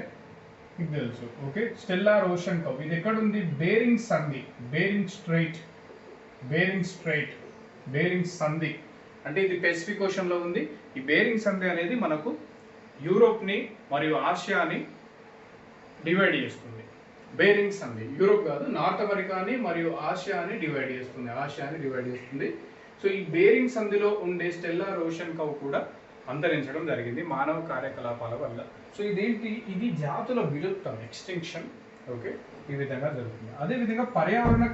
మీకు తెలుసు. ఓకే, స్టెల్లార్ ఓషన్ కౌ ఇది ఎక్కడుంది? బేరింగ్ సంధి అంటే ఇది పెసిఫిక్ ఓషన్లో ఉంది. ఈ బేరింగ్ సంధి అనేది మనకు యూరోప్ని మరియు ఆసియాని డివైడ్ చేస్తుంది. బేరింగ్ సంధి యూరోప్ కాదు, నార్త్ అమెరికాని మరియు ఆసియాని డివైడ్ చేస్తుంది. సో ఈ బేరింగ్ సంధిలో ఉండే స్టెల్లార్ ఓషన్ కౌ కూడా అంతరించడం జరిగింది మానవ కార్యకలాపాల వల్ల. సో ఇదేంటి? ఇది జాతుల విలుప్తం, ఎక్స్టింక్షన్. ఓకే, ఈ విధంగా జరుగుతుంది. అదేవిధంగా పర్యావరణ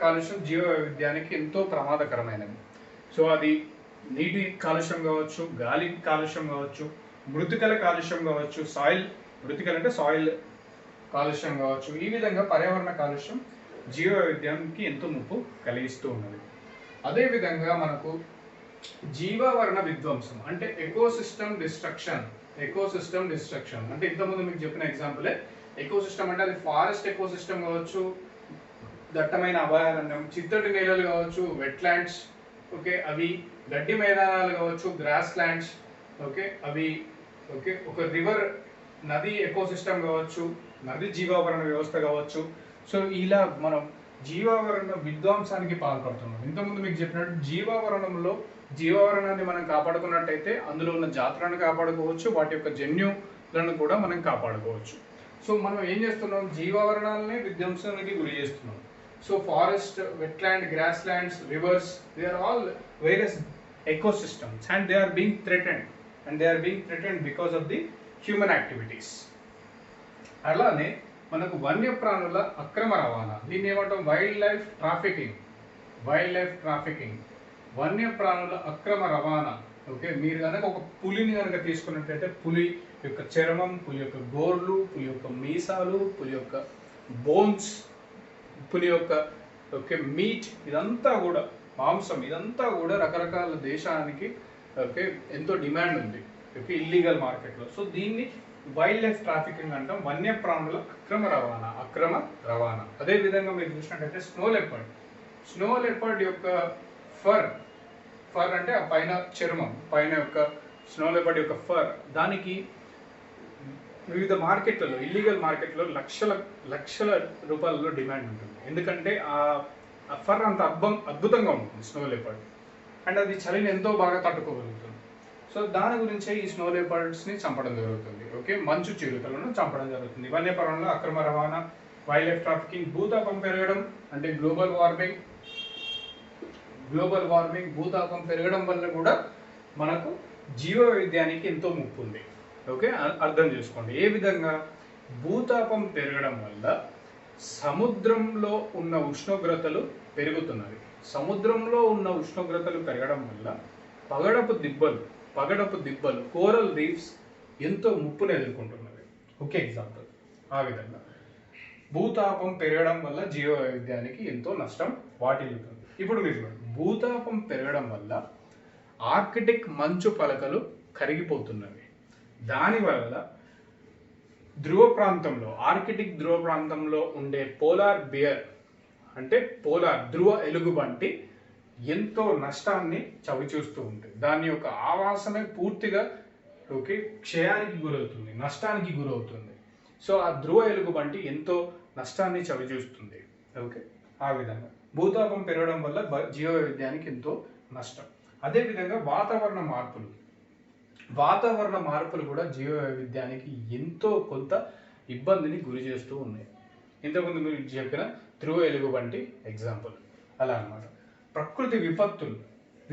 కాలుష్యం జీవ వైవిధ్యానికి ఎంతో ప్రమాదకరమైనది. సో అది నీటి కాలుష్యం కావచ్చు, గాలి కాలుష్యం కావచ్చు, మృతికల కాలుష్యం కావచ్చు, మృతికలు అంటే సాయిల్ కాలుష్యం కావచ్చు. ఈ విధంగా పర్యావరణ కాలుష్యం జీవ వైవిధ్యానికి ఎంతో ముప్పు కలిగిస్తూ ఉన్నది. అదేవిధంగా మనకు జీవావరణ విధ్వంసం అంటే ఎకోసిస్టమ్ డిస్ట్రక్షన్. అంటే ఇంతకుముందు మీకు చెప్పిన ఎగ్జాంపులే. ఎకోసిస్టమ్ అంటే అది ఫారెస్ట్ ఎకోసిస్టమ్ కావచ్చు, దట్టమైన అభయారణ్యం, చిత్తడి నేలలు కావచ్చు, వెట్లాండ్స్, ఓకే, అవి గడ్డి మైదానాలు కావచ్చు, గ్రాస్ ల్యాండ్స్, ఓకే, అవి, ఓకే, ఒక రివర్ నది ఎకోసిస్టమ్ కావచ్చు, నది జీవావరణ వ్యవస్థ కావచ్చు. సో ఇలా మనం జీవావరణ విధ్వంసానికి పాల్పడుతున్నాం. ఇంతకుముందు మీకు చెప్పినట్టు జీవావరణాన్ని మనం కాపాడుకున్నట్టయితే అందులో ఉన్న జాతులను కాపాడుకోవచ్చు, వాటి యొక్క జన్యులను కూడా మనం కాపాడుకోవచ్చు. సో మనం ఏం చేస్తున్నాం? జీవావరణాలని విధ్వంసానికి గురి చేస్తున్నాం. So forest, wetland, grasslands, rivers, they are all various ecosystems and they are being threatened, because of the human activities. అలానే మనకు వన్యప్రాణుల అక్రమ రవాణా, దీన్ని ఏమంటాం వైల్డ్ లైఫ్ ట్రాఫికింగ్, వన్యప్రాణుల అక్రమ రవాణా. ఓకే, మీరు కనుక ఒక పులిని కనుక తీసుకున్నట్లయితే పులి యొక్క చర్మం, పులి యొక్క గోర్లు, పులి యొక్క మీసాలు, పులి యొక్క బోన్స్, పులి యొక్క మీట్, ఇదంతా కూడా మాంసం, ఇదంతా కూడా రకరకాల దేశానికి ఎంతో డిమాండ్ ఉంది ఇల్లీగల్ మార్కెట్లో. సో దీన్ని వైల్డ్ లైఫ్ ట్రాఫికింగ్ అంటాం, వన్యప్రాణుల అక్రమ రవాణా. అదేవిధంగా మీరు చూసినట్టయితే స్నో లెపర్డ్ యొక్క ఫర్ అంటే ఆ పైన చర్మం, పైన యొక్క స్నో లెపర్డ్ యొక్క ఫర్, దానికి వివిధ మార్కెట్లలో, ఇల్లీగల్ మార్కెట్లో లక్షల రూపాయలలో డిమాండ్ ఉంటుంది. ఎందుకంటే ఆ ఫర్ అంత అద్భుతంగా ఉంటుంది స్నో లెపర్డ్, అండ్ అది చలిని ఎంతో బాగా తట్టుకోగలుగుతుంది. సో దాని గురించే ఈ స్నో లెపర్డ్స్ని చంపడం జరుగుతుంది. ఓకే, మంచు చిరుతలను చంపడం జరుగుతుంది. వన్యప్రాణుల అక్రమ రవాణా, వైల్డ్ లైఫ్ ట్రాఫికింగ్, భూతాపం పెరగడం అంటే గ్లోబల్ వార్మింగ్, భూతాపం పెరగడం వల్ల కూడా మనకు జీవ వైవిధ్యానికి ఎంతో ముప్పు ఉంది. ఓకే, అర్థం చేసుకోండి. ఏ విధంగా? భూతాపం పెరగడం వల్ల సముద్రంలో ఉన్న ఉష్ణోగ్రతలు పెరుగుతున్నవి. సముద్రంలో ఉన్న ఉష్ణోగ్రతలు పెరగడం వల్ల పగడపు దిబ్బలు కోరల్ రీఫ్స్ ఎంతో ముప్పును ఎదుర్కొంటున్నవి. Okay, example. ఆ విధంగా భూతాపం పెరగడం వల్ల జీవ వైవిధ్యానికి ఎంతో నష్టం వాటిల్లుతుంది. ఇప్పుడు మీరు చూడండి, భూతాపం పెరగడం వల్ల ఆర్కిటిక్ మంచు పలకలు కరిగిపోతున్నవి. దానివల్ల ఆర్కిటిక్ ధ్రువ ప్రాంతంలో ఉండే పోలార్ బియర్ అంటే ధ్రువ ఎలుగుబంటి ఎంతో నష్టాన్ని చవిచూస్తూ ఉంటుంది. దాని యొక్క ఆవాసమే పూర్తిగా క్షయానికి గురవుతుంది, నష్టానికి గురవుతుంది. సో ఆ ధ్రువ ఎలుగుబంటి ఎంతో నష్టాన్ని చవిచూస్తుంది. ఓకే, ఆ విధంగా భూతాపం పెరగడం వల్ల జీవ వైవిధ్యానికి ఎంతో నష్టం. అదేవిధంగా వాతావరణ మార్పులు కూడా జీవ వైవిధ్యానికి ఎంతో కొంత ఇబ్బందిని గురి చేస్తూ ఉన్నాయి. ఇంతకుముందు మీరు చెప్పిన ధ్రువ ఎలుగుబంటి ఎగ్జాంపుల్ అలా అన్నమాట. ప్రకృతి విపత్తులు,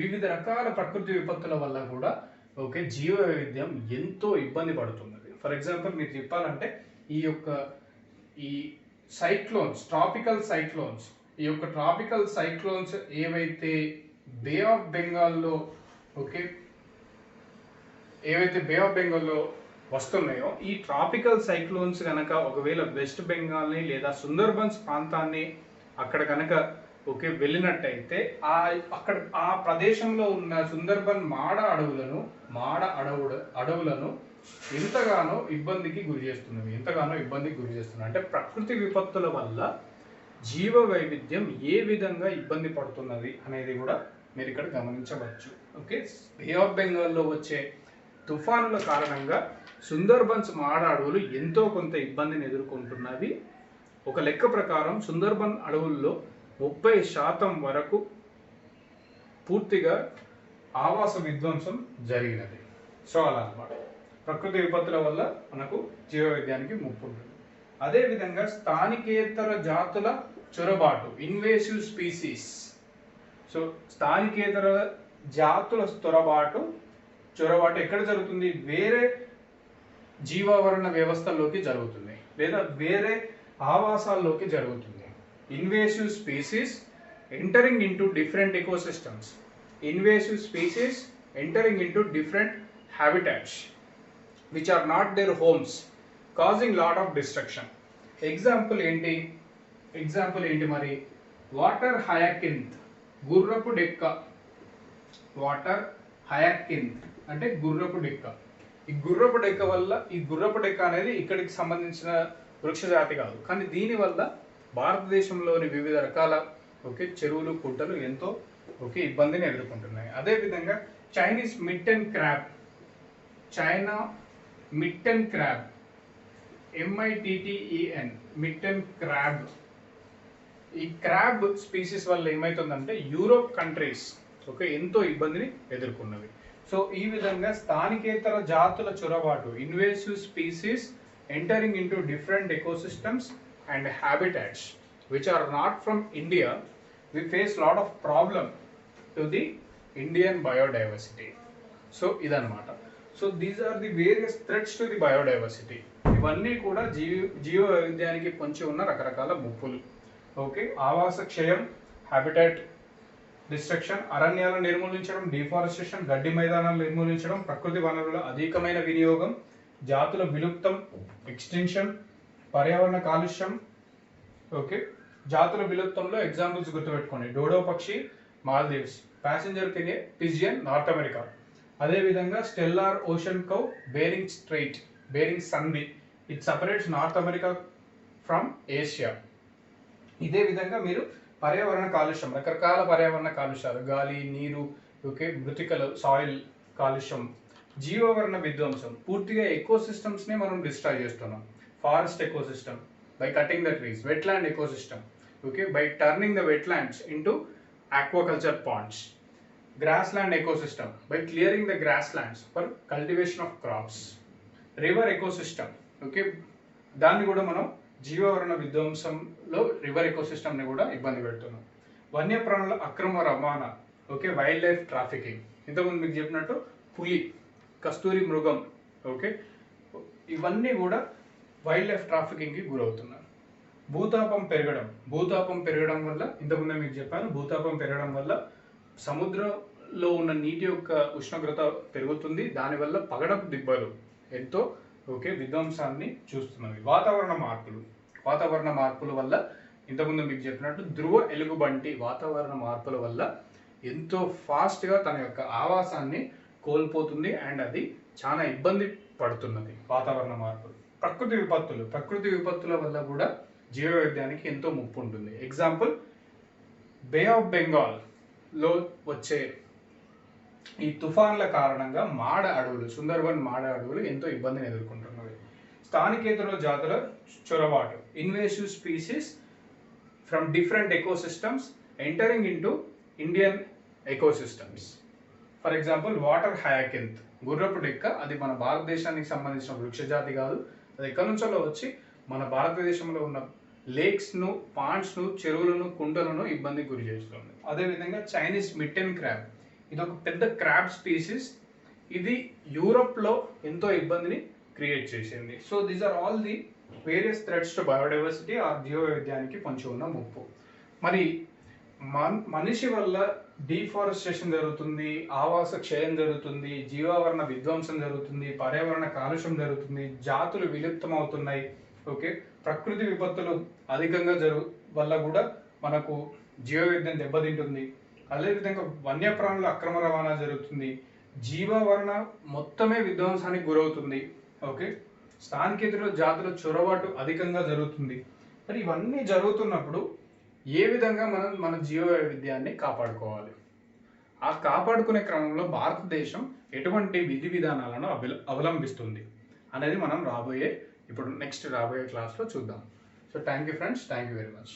వివిధ రకాల ప్రకృతి విపత్తుల వల్ల కూడా జీవ వైవిధ్యం ఎంతో ఇబ్బంది పడుతున్నది. ఫర్ ఎగ్జాంపుల్ మీరు చెప్పాలంటే ఈ ట్రాపికల్ సైక్లోన్స్ ఏవైతే బే ఆఫ్ బెంగాల్లో వస్తున్నాయో, ఈ ట్రాపికల్ సైక్లోన్స్ కనుక ఒకవేళ వెస్ట్ బెంగాల్ని లేదా సుందర్బన్స్ ప్రాంతాన్ని అక్కడ కనుక వెళ్ళినట్టయితే ఆ ప్రదేశంలో ఉన్న సుందర్బన్ మాడ అడవులను ఎంతగానో ఇబ్బందికి గురి చేస్తున్నవి. అంటే ప్రకృతి విపత్తుల వల్ల జీవ వైవిధ్యం ఏ విధంగా ఇబ్బంది పడుతున్నది అనేది కూడా మీరు ఇక్కడ గమనించవచ్చు. ఓకే, బే ఆఫ్ బెంగాల్లో వచ్చే తుఫానుల కారణంగా సుందర్బన్స్ మాడ అడవులు ఎంతో కొంత ఇబ్బందిని ఎదుర్కొంటున్నవి. ఒక లెక్క ప్రకారం సుందర్బన్ అడవుల్లో 30% వరకు పూర్తిగా ఆవాస విధ్వంసం జరిగినది. సో అలా అన్నమాట, ప్రకృతి విపత్తుల వల్ల మనకు జీవ వైవిధ్యానికి ముప్పు ఉంటుంది. అదేవిధంగా స్థానికేతర జాతుల చొరబాటు, ఇన్వేసివ్ స్పీసీస్. సో స్థానికేతర జాతుల చొరబాటు ఎక్కడ జరుగుతుంది? వేరే జీవావరణ వ్యవస్థల్లోకి జరుగుతుంది లేదా వేరే ఆవాసాల్లోకి జరుగుతుంది. Invasive species entering into different ecosystems, different habitats which are not their homes, causing lot of destruction. Example enti మరి వాటర్ హయాకింత్, గుర్రపు డెక్క. అంటే గుర్రపు డెక్క. ఈ గుర్రపు డెక్క అనేది ఇక్కడికి సంబంధించిన వృక్ష జాతి కాదు, కానీ దీనివల్ల భారతదేశంలోని వివిధ రకాల చెరువులు, కుంటలు ఎంతో ఇబ్బందిని ఎదుర్కొంటున్నాయి. అదేవిధంగా China mitten crab, MITTEN, mitten crab. ఈ క్రాబ్ స్పీసీస్ వల్ల ఏమవుతుందంటే యూరోప్ కంట్రీస్ ఎంతో ఇబ్బందిని ఎదుర్కొన్నవి. సో ఈ విధంగా స్థానికేతర జాతుల చొరబాటు, invasive species entering into different ecosystems and habitats which are not from India, we face lot of problem to the Indian biodiversity. So ఇదన్నమాట. So these are the various threats to the biodiversity. ఇవన్నీ కూడా జీవ వైవిధ్యానికి పొంచి ఉన్న రకరకాల ముప్పులు. Okay, ఆవాస క్షయం, habitat destruction, అరణ్యాలను నిర్మూలించడం, deforestation, గడ్డి మైదానాలను నిర్మూలించడం, ప్రకృతి వనరుల అధికమైన వినియోగం, జాతుల విలుప్తం ఎక్స్టెన్షన్, పర్యావరణ కాలుష్యం. ఓకే, జాతుల విలుప్తంలో ఎగ్జాంపుల్స్ గుర్తుపెట్టుకోండి. డోడో పక్షి Maldives, passenger pigeon North America, అదేవిధంగా Steller ocean cow Bering Strait, Bering సంధి, it separates North America from Asia. ఇదే విధంగా మీరు పర్యావరణ కాలుష్యం, రకరకాల పర్యావరణ కాలుష్యాలు, గాలి, నీరు, ఓకే, మృతికలు, సాయిల్ కాలుష్యం, జీవవర్ణ విధ్వంసం, పూర్తిగా ఎకోసిస్టమ్స్ని మనం డిస్ట్రాయ్ చేస్తున్నాం. Forest ecosystem by cutting the trees, wetland ecosystem, okay, by turning the wetlands into aquaculture ponds, grassland ecosystem by clearing the grasslands for cultivation of crops, river ecosystem, okay, దాన్ని కూడా మనం జీవవర్ణ విధ్వంసంలో river ఎకోసిస్టమ్ని కూడా ఇబ్బంది పెడుతున్నాం. వన్యప్రాణుల అక్రమ రవాణా, ఓకే, వైల్డ్ లైఫ్ ట్రాఫికింగ్, ఇంతకుముందు మీకు చెప్పినట్టు పులి, కస్తూరి మృగం, ఓకే, ఇవన్నీ కూడా వైల్డ్ లైఫ్ ట్రాఫికింగ్కి గురవుతున్నారు. భూతాపం పెరగడం వల్ల, ఇంతకుముందే మీకు చెప్పాను, భూతాపం పెరగడం వల్ల సముద్రంలో ఉన్న నీటి యొక్క ఉష్ణోగ్రత పెరుగుతుంది. దానివల్ల పగడపు దిబ్బలు ఎంతో, ఓకే, విధ్వంసాన్ని చూస్తున్నవి. వాతావరణ మార్పుల వల్ల, ఇంతకుముందు మీకు చెప్పినట్టు ధ్రువ ఎలుగుబంటి వాతావరణ మార్పుల వల్ల ఎంతో ఫాస్ట్గా తన యొక్క ఆవాసాన్ని కోల్పోతుంది అండ్ అది చాలా ఇబ్బంది పడుతున్నది. వాతావరణ మార్పులు, ప్రకృతి విపత్తుల వల్ల కూడా జీవ వైవిధ్యానికి ఎంతో ముప్పు ఉంటుంది. ఎగ్జాంపుల్, బే ఆఫ్ బెంగాల్లో వచ్చే ఈ తుఫాన్ల కారణంగా సుందర్బన్ మాడ అడవులు ఎంతో ఇబ్బందిని ఎదుర్కొంటున్నవి. స్థానికేతర జాతుల చొరబాటు, invasive species from different ecosystems entering into Indian ecosystems. For example, water hyacinth, గుర్రపు డెక్క, అది మన భారతదేశానికి సంబంధించిన వృక్షజాతి కాదు. అది ఎక్కడి నుంచో వచ్చి మన భారతదేశంలో ఉన్న లేక్స్ను, పాండ్స్ను, చెరువులను, కుంటలను ఇబ్బందికి గురి చేస్తుంది. అదేవిధంగా చైనీస్ మిట్టెన్ క్రాబ్, ఇది ఒక పెద్ద క్రాబ్ స్పీసీస్. ఇది యూరోప్లో ఎంతో ఇబ్బందిని క్రియేట్ చేసింది. So these are all the various threats to biodiversity or జీవ వైవిధ్యానికి పొంచి ఉన్న ముప్పు. మరి మనిషి వల్ల డిఫారెస్టేషన్ జరుగుతుంది, ఆవాస క్షయం జరుగుతుంది, జీవావరణ విధ్వంసం జరుగుతుంది, పర్యావరణ కాలుష్యం జరుగుతుంది, జాతులు విలుప్తం అవుతున్నాయి. ఓకే, ప్రకృతి విపత్తులు అధికంగా వల్ల కూడా మనకు జీవ వైవిధ్యం దెబ్బతింటుంది. అదేవిధంగా వన్యప్రాణుల అక్రమ రవాణా జరుగుతుంది, జీవవర్ణ మొత్తమే విధ్వంసానికి గురవుతుంది. ఓకే, స్థానికేతర జాతుల చొరబాటు అధికంగా జరుగుతుంది. మరి ఇవన్నీ జరుగుతున్నప్పుడు ఏ విధంగా మనం మన జీవ వైవిధ్యాన్ని కాపాడుకోవాలి? ఆ కాపాడుకునే క్రమంలో భారతదేశం ఎటువంటి విధి విధానాలను అవలంబిస్తుంది అనేది మనం ఇప్పుడు నెక్స్ట్ రాబోయే క్లాస్లో చూద్దాం. So thank you friends, thank you very much.